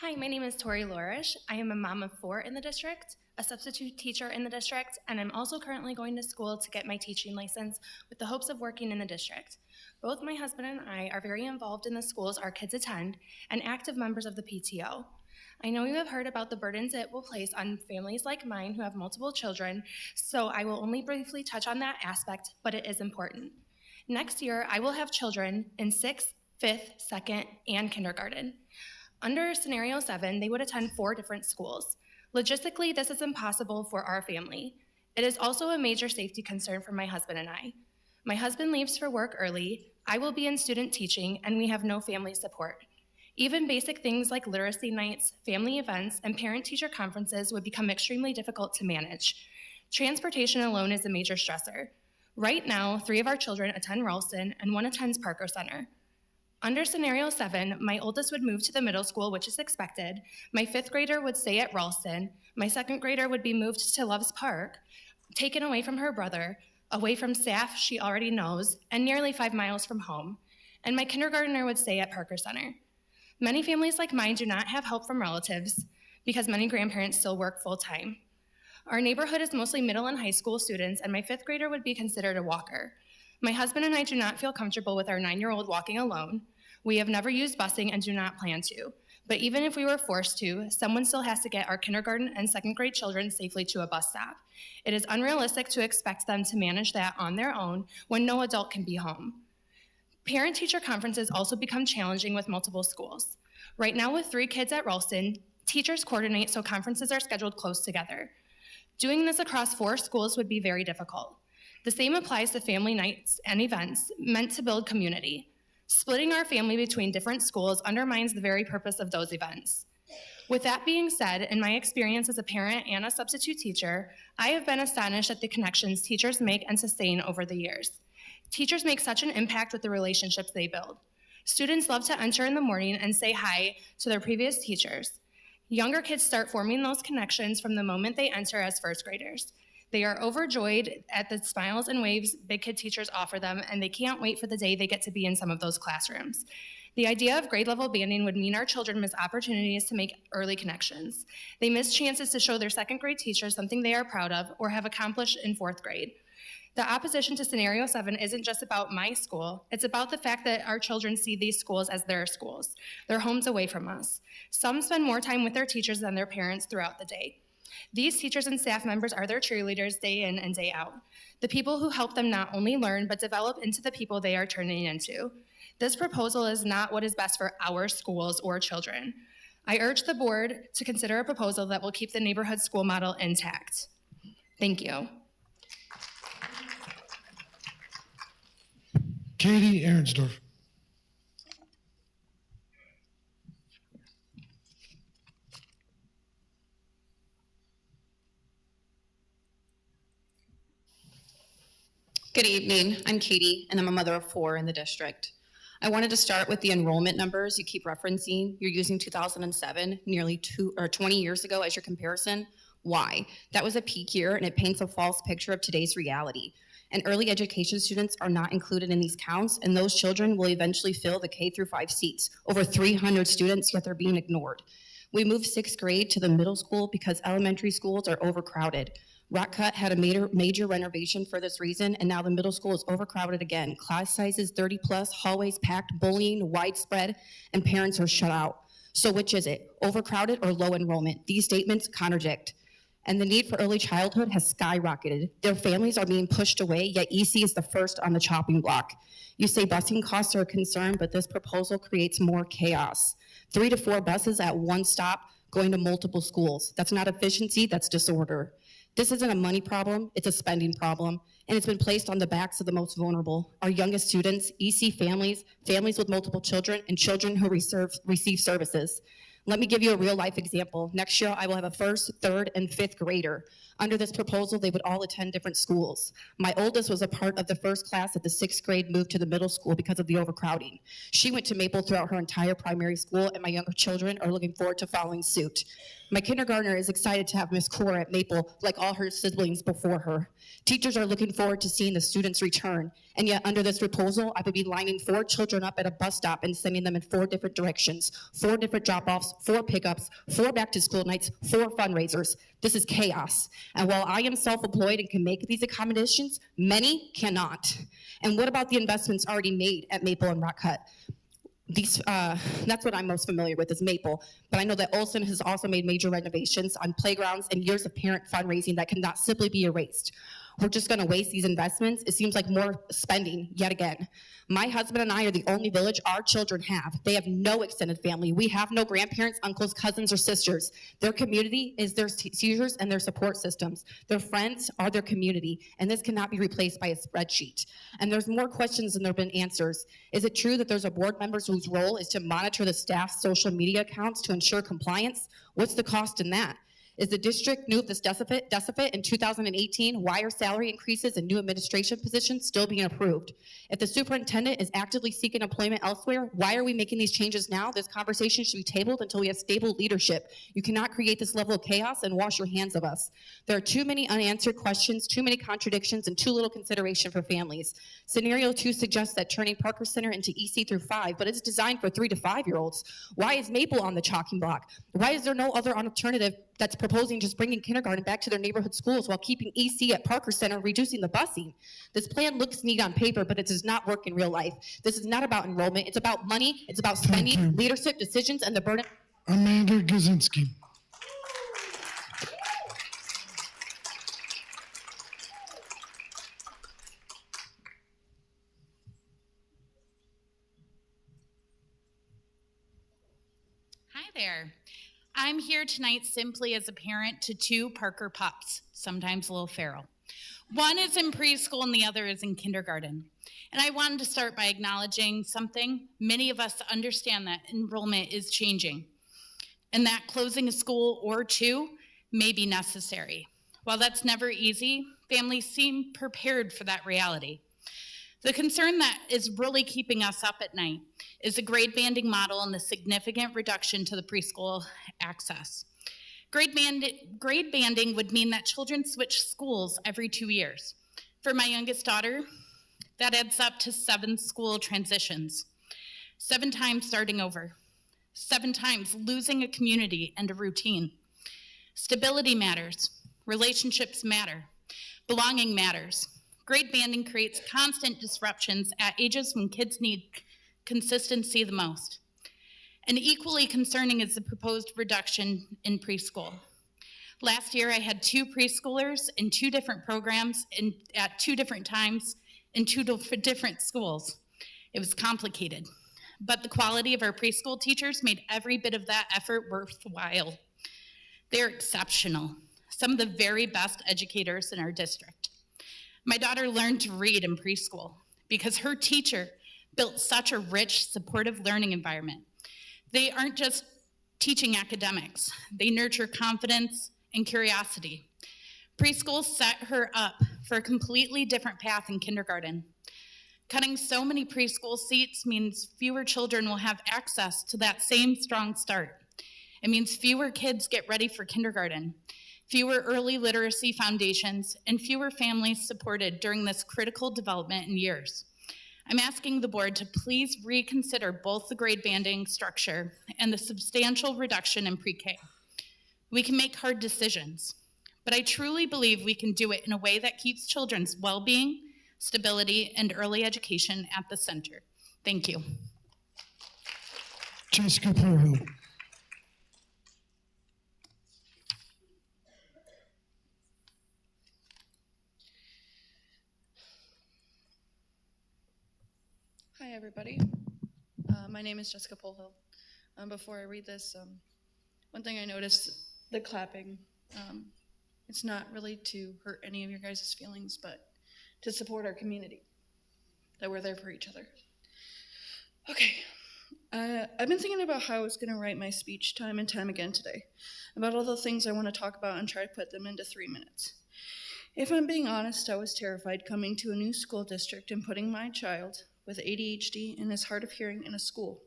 Hi, my name is Tori Lorish. I am a mom of 4 in the district, a substitute teacher in the district, and I'm also currently going to school to get my teaching license with the hopes of working in the district. Both my husband and I are very involved in the schools our kids attend and active members of the PTO. I know you have heard about the burdens it will place on families like mine who have multiple children, so I will only briefly touch on that aspect, but it is important. Next year, I will have children in 6th, 5th, 2nd, and kindergarten. Under Scenario 7, they would attend 4 different schools. Logistically, this is impossible for our family. It is also a major safety concern for my husband and I. My husband leaves for work early, I will be in student teaching, and we have no family support. Even basic things like literacy nights, family events, and parent-teacher conferences would become extremely difficult to manage. Transportation alone is a major stressor. Right now, 3 of our children attend Ralston and 1 attends Parker Center. Under scenario 7, my oldest would move to the middle school, which is expected. My 5th grader would stay at Ralston. My 2nd grader would be moved to Loves Park, taken away from her brother, away from staff she already knows, and nearly 5 miles from home. And my kindergartner would stay at Parker Center. Many families like mine do not have help from relatives because many grandparents still work full-time. Our neighborhood is mostly middle and high school students, and my 5th grader would be considered a walker. My husband and I do not feel comfortable with our 9-year-old walking alone. We have never used busing and do not plan to. But even if we were forced to, someone still has to get our kindergarten and 2nd grade children safely to a bus stop. It is unrealistic to expect them to manage that on their own when no adult can be home. Parent-teacher conferences also become challenging with multiple schools. Right now, with 3 kids at Ralston, teachers coordinate so conferences are scheduled close together. Doing this across 4 schools would be very difficult. The same applies to family nights and events meant to build community. Splitting our family between different schools undermines the very purpose of those events. With that being said, in my experience as a parent and a substitute teacher, I have been astonished at the connections teachers make and sustain over the years. Teachers make such an impact with the relationships they build. Students love to enter in the morning and say hi to their previous teachers. Younger kids start forming those connections from the moment they enter as 1st graders. They are overjoyed at the smiles and waves Big Kid teachers offer them, and they can't wait for the day they get to be in some of those classrooms. The idea of grade level banding would mean our children miss opportunities to make early connections. They miss chances to show their 2nd grade teachers something they are proud of or have accomplished in 4th grade. The opposition to scenario 7 isn't just about my school, it's about the fact that our children see these schools as their schools, their homes away from us. Some spend more time with their teachers than their parents throughout the day. These teachers and staff members are their cheerleaders day in and day out, the people who help them not only learn, but develop into the people they are turning into. This proposal is not what is best for our schools or children. I urge the board to consider a proposal that will keep the neighborhood school model intact. Thank you.
Katie Ahrensdorf.
Good evening. I'm Katie, and I'm a mother of 4 in the district. I wanted to start with the enrollment numbers you keep referencing. You're using 2007, nearly 20 years ago as your comparison. Why? That was a peak year, and it paints a false picture of today's reality. And early education students are not included in these counts, and those children will eventually fill the K-5 seats. Over 300 students, yet they're being ignored. We moved 6th grade to the middle school because elementary schools are overcrowded. Rock Cut had a major renovation for this reason, and now the middle school is overcrowded again. Class sizes 30 plus, hallways packed, bullying widespread, and parents are shut out. So which is it, overcrowded or low enrollment? These statements contradict. And the need for early childhood has skyrocketed. Their families are being pushed away, yet EC is the first on the chopping block. You say busing costs are a concern, but this proposal creates more chaos. 3 to 4 buses at one stop going to multiple schools. That's not efficiency, that's disorder. This isn't a money problem, it's a spending problem, and it's been placed on the backs of the most vulnerable, our youngest students, EC families, families with multiple children, and children who receive services. Let me give you a real life example. Next year, I will have a 1st, 3rd, and 5th grader. Under this proposal, they would all attend different schools. My oldest was a part of the 1st class at the 6th grade moved to the middle school because of the overcrowding. She went to Maple throughout her entire primary school, and my younger children are looking forward to following suit. My kindergartner is excited to have Miss Cora at Maple, like all her siblings before her. Teachers are looking forward to seeing the students return, and yet under this proposal, I would be lining 4 children up at a bus stop and sending them in 4 different directions, 4 different drop-offs, 4 pickups, 4 back-to-school nights, 4 fundraisers. This is chaos. And while I am self-employed and can make these accommodations, many cannot. And what about the investments already made at Maple and Rock Cut? That's what I'm most familiar with is Maple, but I know that Olson has also made major renovations on playgrounds and years of parent fundraising that cannot simply be erased. we're just gonna waste these investments. It seems like more spending yet again. My husband and I are the only village our children have. They have no extended family. We have no grandparents, uncles, cousins, or sisters. Their community is their teachers and their support systems. Their friends are their community, and this cannot be replaced by a spreadsheet. And there's more questions than there have been answers. Is it true that there's a board member whose role is to monitor the staff's social media accounts to ensure compliance? What's the cost in that? Is the district new at this deficit in 2018? Why are salary increases and new administration positions still being approved? If the superintendent is actively seeking employment elsewhere, why are we making these changes now? This conversation should be tabled until we have stable leadership. You cannot create this level of chaos and wash your hands of us. There are too many unanswered questions, too many contradictions, and too little consideration for families. Scenario 2 suggests that turning Parker Center into EC through 5, but it's designed for 3 to 5-year-olds. Why is Maple on the chopping block? Why is there no other alternative that's proposing just bringing kindergarten back to their neighborhood schools while keeping EC at Parker Center and reducing the busing? This plan looks neat on paper, but it does not work in real life. This is not about enrollment. It's about money. It's about spending, leadership, decisions, and the burden.
Amanda Gazinski.
Hi there. I'm here tonight simply as a parent to 2 Parker pups, sometimes a little feral. One is in preschool and the other is in kindergarten. And I wanted to start by acknowledging something. Many of us understand that enrollment is changing and that closing a school or 2 may be necessary. While that's never easy, families seem prepared for that reality. The concern that is really keeping us up at night is the grade banding model and the significant reduction to the preschool access. Grade banding would mean that children switch schools every 2 years. For my youngest daughter, that adds up to 7 school transitions, 7 times starting over, 7 times losing a community and a routine. Stability matters, relationships matter, belonging matters. Grade banding creates constant disruptions at ages when kids need consistency the most. And equally concerning is the proposed reduction in preschool. Last year, I had 2 preschoolers in 2 different programs at 2 different times in 2 different schools. It was complicated, but the quality of our preschool teachers made every bit of that effort worthwhile. They're exceptional, some of the very best educators in our district. My daughter learned to read in preschool because her teacher built such a rich, supportive learning environment. They aren't just teaching academics, they nurture confidence and curiosity. Preschool set her up for a completely different path in kindergarten. Cutting so many preschool seats means fewer children will have access to that same strong start. It means fewer kids get ready for kindergarten, fewer early literacy foundations, and fewer families supported during this critical development in years. I'm asking the board to please reconsider both the grade banding structure and the substantial reduction in pre-K. We can make hard decisions, but I truly believe we can do it in a way that keeps children's well-being, stability, and early education at the center. Thank you.
Jessica Porhill.
Hi, everybody. My name is Jessica Polhill. Before I read this, one thing I noticed, the clapping, it's not really to hurt any of your guys' feelings, but to support our community, that we're there for each other. Okay, I've been thinking about how I was going to write my speech time and time again today, about all the things I want to talk about and try to put them into 3 minutes. If I'm being honest, I was terrified coming to a new school district and putting my child with ADHD and his hard of hearing in a school.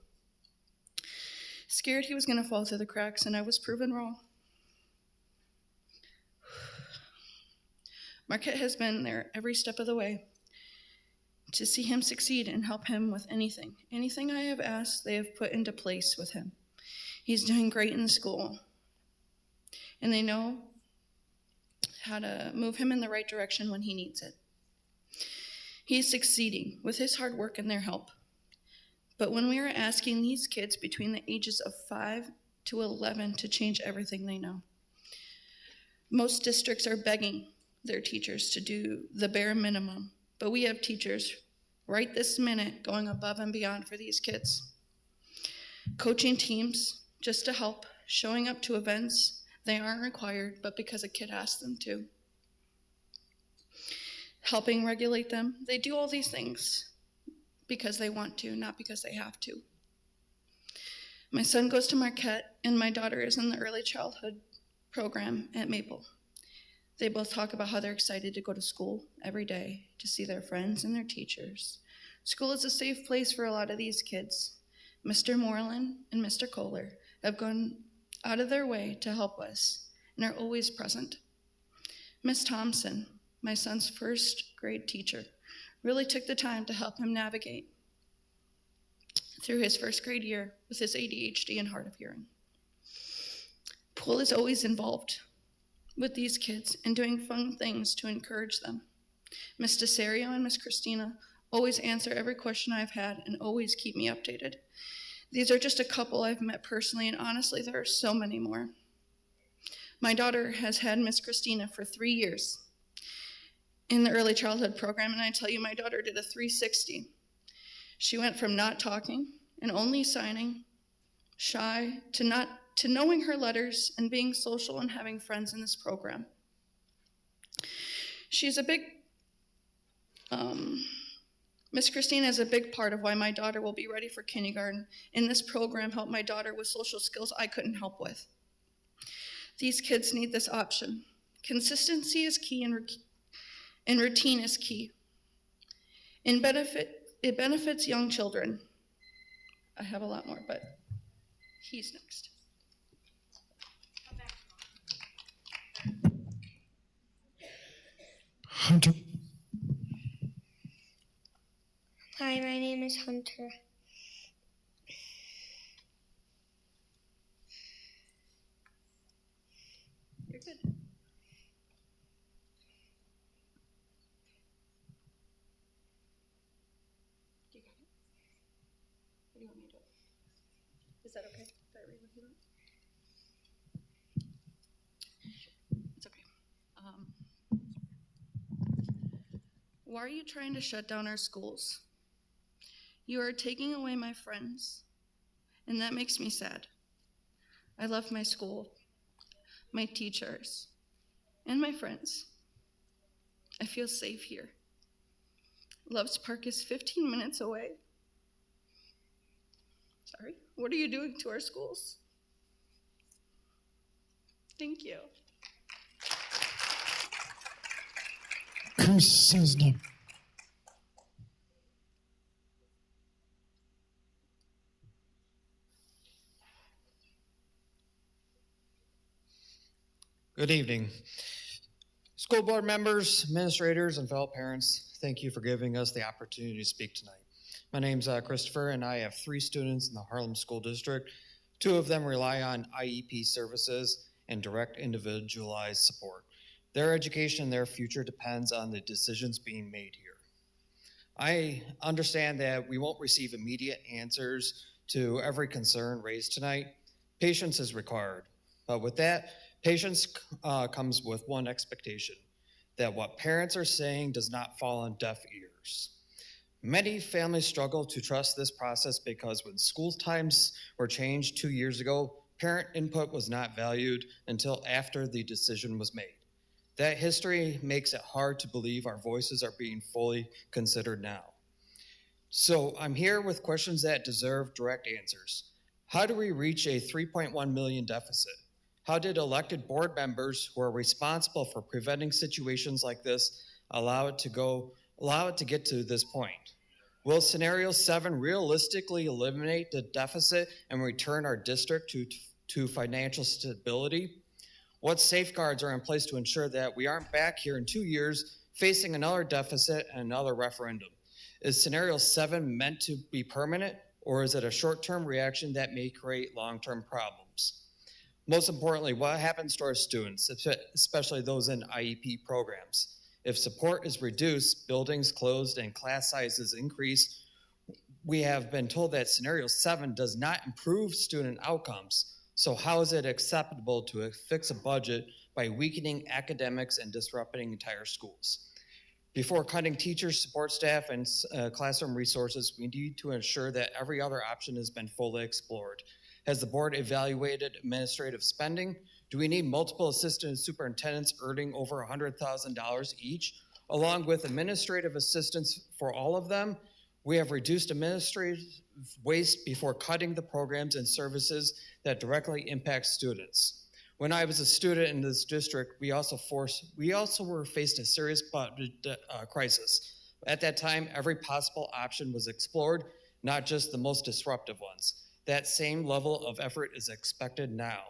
Scared he was going to fall through the cracks, and I was proven wrong. Marquette has been there every step of the way to see him succeed and help him with anything. Anything I have asked, they have put into place with him. He's doing great in school, and they know how to move him in the right direction when he needs it. He is succeeding with his hard work and their help. But when we are asking these kids between the ages of 5 to 11 to change everything they know, most districts are begging their teachers to do the bare minimum, but we have teachers right this minute going above and beyond for these kids. Coaching teams just to help, showing up to events they aren't required, but because a kid asked them to. Helping regulate them. They do all these things because they want to, not because they have to. My son goes to Marquette, and my daughter is in the early childhood program at Maple. They both talk about how they're excited to go to school every day, to see their friends and their teachers. School is a safe place for a lot of these kids. Mr. Moreland and Mr. Kohler have gone out of their way to help us and are always present. Miss Thompson, my son's first grade teacher, really took the time to help him navigate through his first grade year with his ADHD and hard of hearing. Pool is always involved with these kids and doing fun things to encourage them. Miss DeSario and Miss Christina always answer every question I've had and always keep me updated. These are just a couple I've met personally, and honestly, there are so many more. My daughter has had Miss Christina for 3 years in the early childhood program, and I tell you, my daughter did a 360. She went from not talking and only signing, shy, to knowing her letters and being social and having friends in this program. She's a big, Miss Christina is a big part of why my daughter will be ready for kindergarten, and this program helped my daughter with social skills I couldn't help with. These kids need this option. Consistency is key and routine is key. It benefits young children. I have a lot more, but he's next.
Hunter.
Hi, my name is Hunter.
You're good. You got it? What do you want me to do? Is that okay? Did I read with you? It's okay. Why are you trying to shut down our schools? You are taking away my friends, and that makes me sad. I love my school, my teachers, and my friends. I feel safe here. Loves Park is 15 minutes away. Sorry, what are you doing to our schools? Thank you.
Chris Cisna.
Good evening. School board members, administrators, and fellow parents, thank you for giving us the opportunity to speak tonight. My name's Christopher, and I have 3 students in the Harlem School District. 2 of them rely on IEP services and direct individualized support. Their education and their future depends on the decisions being made here. I understand that we won't receive immediate answers to every concern raised tonight. Patience is required, but with that, patience comes with one expectation, that what parents are saying does not fall on deaf ears. Many families struggle to trust this process because when school times were changed 2 years ago, parent input was not valued until after the decision was made. That history makes it hard to believe our voices are being fully considered now. So I'm here with questions that deserve direct answers. How do we reach a $3.1 million deficit? How did elected board members who are responsible for preventing situations like this allow it to get to this point? Will Scenario 7 realistically eliminate the deficit and return our district to financial stability? What safeguards are in place to ensure that we aren't back here in 2 years facing another deficit and another referendum? Is Scenario 7 meant to be permanent, or is it a short-term reaction that may create long-term problems? Most importantly, what happens to our students, especially those in IEP programs? If support is reduced, buildings closed, and class sizes increase, we have been told that Scenario 7 does not improve student outcomes. So how is it acceptable to fix a budget by weakening academics and disrupting entire schools? Before cutting teachers, support staff, and classroom resources, we need to ensure that every other option has been fully explored. Has the board evaluated administrative spending? Do we need multiple assistant superintendents earning over $100,000 each, along with administrative assistants for all of them? We have reduced administrative waste before cutting the programs and services that directly impact students. When I was a student in this district, we also were faced a serious budget crisis. At that time, every possible option was explored, not just the most disruptive ones. That same level of effort is expected now.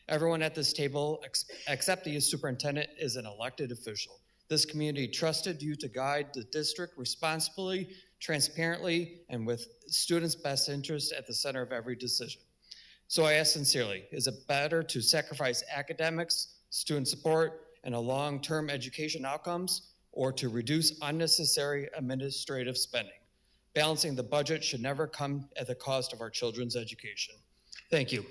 Everyone at this table, except the superintendent, is an elected official. This community trusted you to guide the district responsibly, transparently, and with students' best interests at the center of every decision. So I ask sincerely, is it better to sacrifice academics, student support, and a long-term education outcomes, or to reduce unnecessary administrative spending? Balancing the budget should never come at the cost of our children's education. Thank you.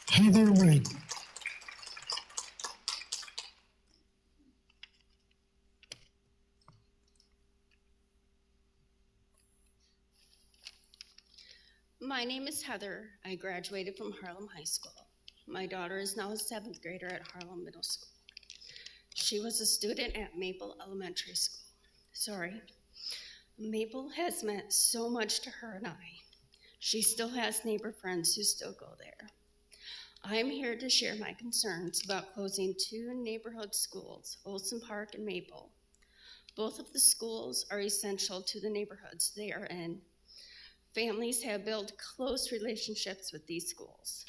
Heather Wade.
My name is Heather. I graduated from Harlem High School. My daughter is now a 7th grader at Harlem Middle School. She was a student at Maple Elementary School. Maple has meant so much to her and I. She still has neighbor friends who still go there. I'm here to share my concerns about closing 2 neighborhood schools, Olson Park and Maple. Both of the schools are essential to the neighborhoods they are in. Families have built close relationships with these schools.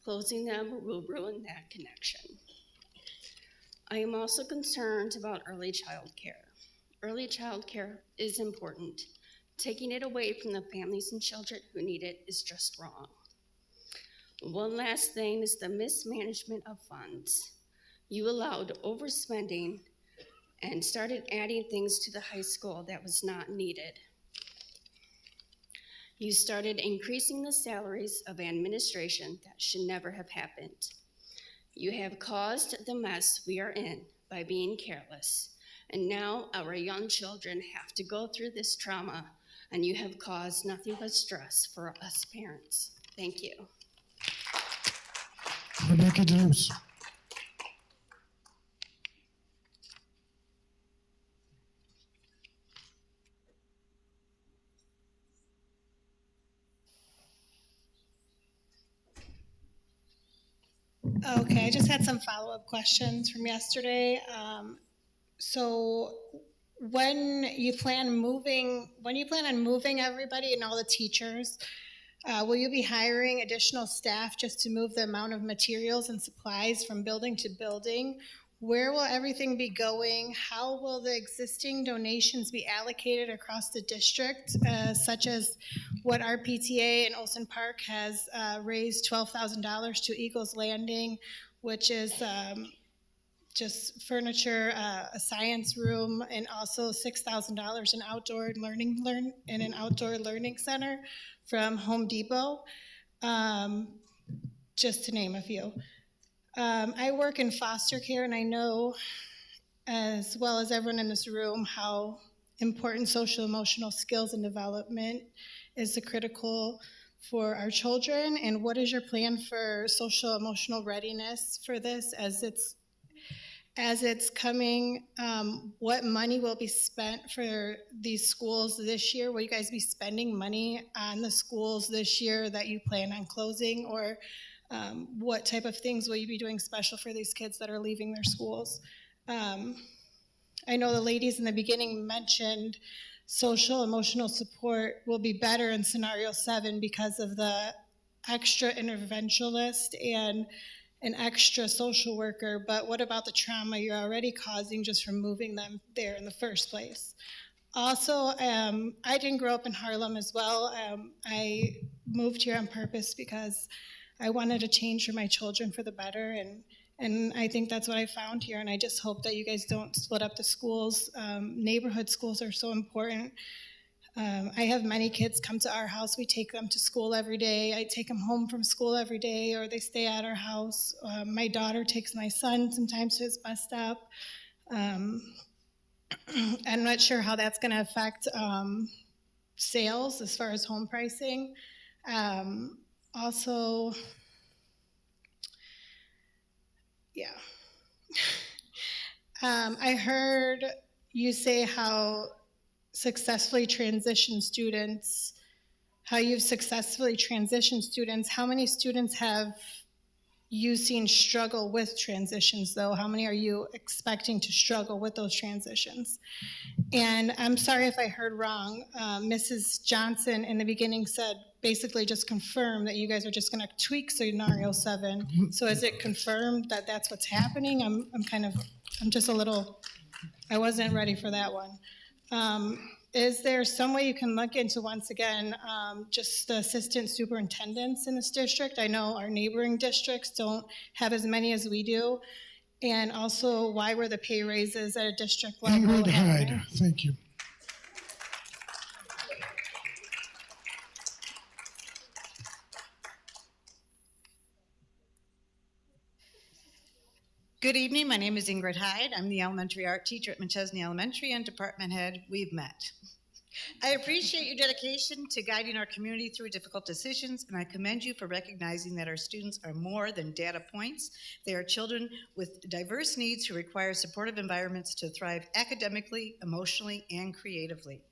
Closing them will ruin that connection. I am also concerned about early child care. Early child care is important. Taking it away from the families and children who need it is just wrong. One last thing is the mismanagement of funds. You allowed overspending and started adding things to the high school that was not needed. You started increasing the salaries of administration that should never have happened. You have caused the mess we are in by being careless, and now our young children have to go through this trauma, and you have caused nothing but stress for us parents. Thank you.
Rebecca Jones.
Okay, I just had some follow-up questions from yesterday. So when you plan on moving everybody and all the teachers, will you be hiring additional staff just to move the amount of materials and supplies from building to building? Where will everything be going? How will the existing donations be allocated across the district, such as what our PTA in Olson Park has raised $12,000 to Eagles Landing, which is just furniture, a science room, and also $6,000 in an outdoor learning center from Home Depot, just to name a few. I work in foster care, and I know, as well as everyone in this room, how important social emotional skills and development is critical for our children. And what is your plan for social emotional readiness for this as it's coming? What money will be spent for these schools this year? Will you guys be spending money on the schools this year that you plan on closing, or what type of things will you be doing special for these kids that are leaving their schools? I know the ladies in the beginning mentioned social emotional support will be better in scenario 7 because of the extra interventionist and an extra social worker, but what about the trauma you're already causing just from moving them there in the first place? Also, I didn't grow up in Harlem as well. I moved here on purpose because I wanted a change for my children for the better, and I think that's what I found here, and I just hope that you guys don't split up the schools. Neighborhood schools are so important. I have many kids come to our house. We take them to school every day. I take them home from school every day, or they stay at our house. My daughter takes my son sometimes to his bus stop. I'm not sure how that's going to affect sales as far as home pricing. Also, yeah. I heard you say how you've successfully transitioned students. How many students have you seen struggle with transitions, though? How many are you expecting to struggle with those transitions? And I'm sorry if I heard wrong. Mrs. Johnson in the beginning said, basically just confirm that you guys are just going to tweak scenario 7. So is it confirmed that that's what's happening? I'm just a little, I wasn't ready for that one. Is there some way you can look into, once again, just the assistant superintendents in this district? I know our neighboring districts don't have as many as we do. And also, why were the pay raises at a district level?
Ingrid Hyde, thank you.
Good evening. My name is Ingrid Hyde. I'm the elementary art teacher at McChesney Elementary and department head. We've met. I appreciate your dedication to guiding our community through difficult decisions, and I commend you for recognizing that our students are more than data points. They are children with diverse needs who require supportive environments to thrive academically, emotionally, and creatively.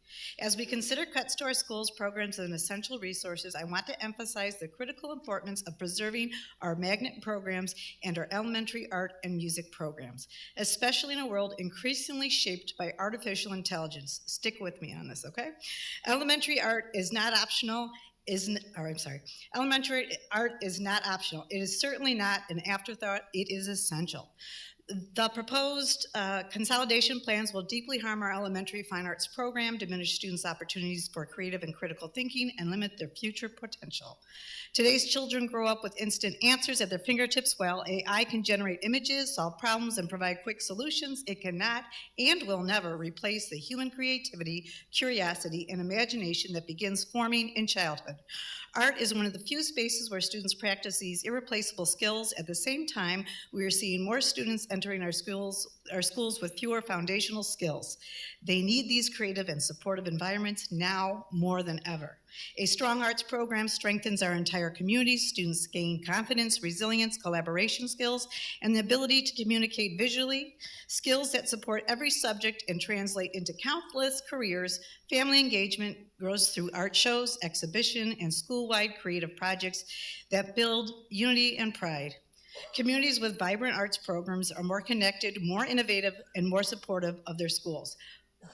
As we consider cuts to our schools, programs, and essential resources, I want to emphasize the critical importance of preserving our magnet programs and our elementary art and music programs, especially in a world increasingly shaped by artificial intelligence. Stick with me on this, okay? Elementary art is not optional. Elementary art is not optional. It is certainly not an afterthought. It is essential. The proposed consolidation plans will deeply harm our elementary fine arts program, diminish students' opportunities for creative and critical thinking, and limit their future potential. Today's children grow up with instant answers at their fingertips. While AI can generate images, solve problems, and provide quick solutions, it cannot and will never replace the human creativity, curiosity, and imagination that begins forming in childhood. Art is one of the few spaces where students practice these irreplaceable skills. At the same time, we are seeing more students entering our schools with fewer foundational skills. They need these creative and supportive environments now more than ever. A strong arts program strengthens our entire community. Students gain confidence, resilience, collaboration skills, and the ability to communicate visually, skills that support every subject and translate into countless careers. Family engagement grows through art shows, exhibition, and school-wide creative projects that build unity and pride. Communities with vibrant arts programs are more connected, more innovative, and more supportive of their schools.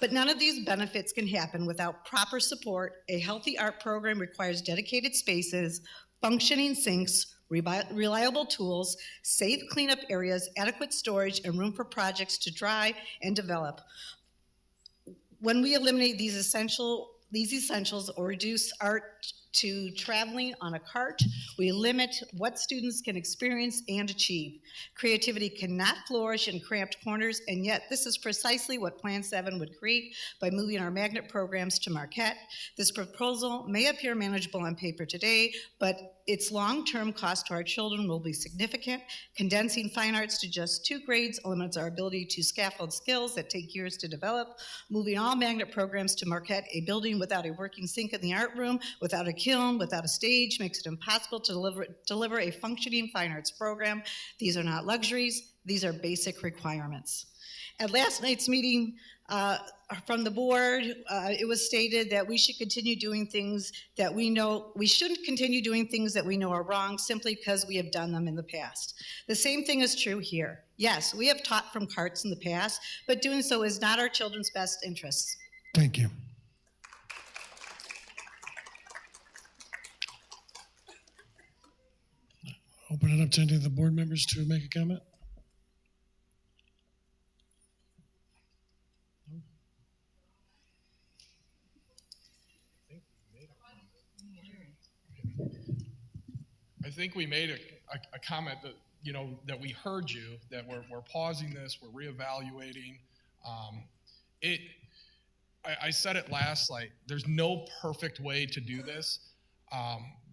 But none of these benefits can happen without proper support. A healthy art program requires dedicated spaces, functioning sinks, reliable tools, safe cleanup areas, adequate storage, and room for projects to dry and develop. When we eliminate these essentials or reduce art to traveling on a cart, we limit what students can experience and achieve. Creativity cannot flourish in cramped corners, and yet this is precisely what Plan 7 would create by moving our magnet programs to Marquette. This proposal may appear manageable on paper today, but its long-term cost to our children will be significant. Condensing fine arts to just 2 grades limits our ability to scaffold skills that take years to develop. Moving all magnet programs to Marquette, a building without a working sink in the art room, without a kiln, without a stage, makes it impossible to deliver a functioning fine arts program. These are not luxuries, these are basic requirements. At last night's meeting from the board, it was stated that we should continue doing things that we know, we shouldn't continue doing things that we know are wrong simply because we have done them in the past. The same thing is true here. Yes, we have taught from carts in the past, but doing so is not our children's best interests.
Thank you. Open it up to any of the board members to make a comment.
I think we made a comment that, you know, that we heard you, that we're pausing this, we're reevaluating. I said it last, like, there's no perfect way to do this,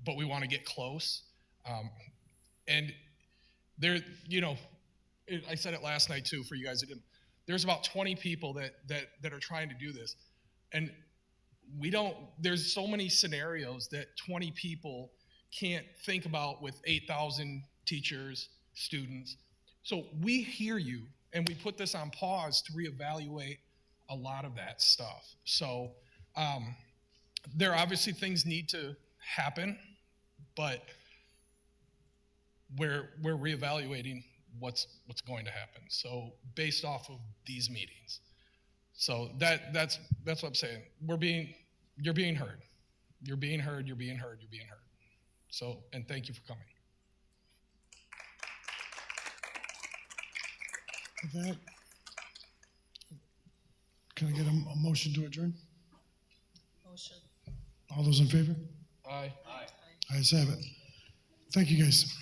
but we want to get close. And there, you know, I said it last night too for you guys that didn't. There's about 20 people that are trying to do this. And there's so many scenarios that 20 people can't think about with 8,000 teachers, students. So we hear you, and we put this on pause to reevaluate a lot of that stuff. So there obviously things need to happen, but we're reevaluating what's going to happen. So based off of these meetings. So that's what I'm saying. You're being heard. You're being heard, you're being heard, you're being heard. So, and thank you for coming.
With that, can I get a motion to adjourn?
Motion.
All those in favor?
Aye.
Ayes have it. Thank you, guys.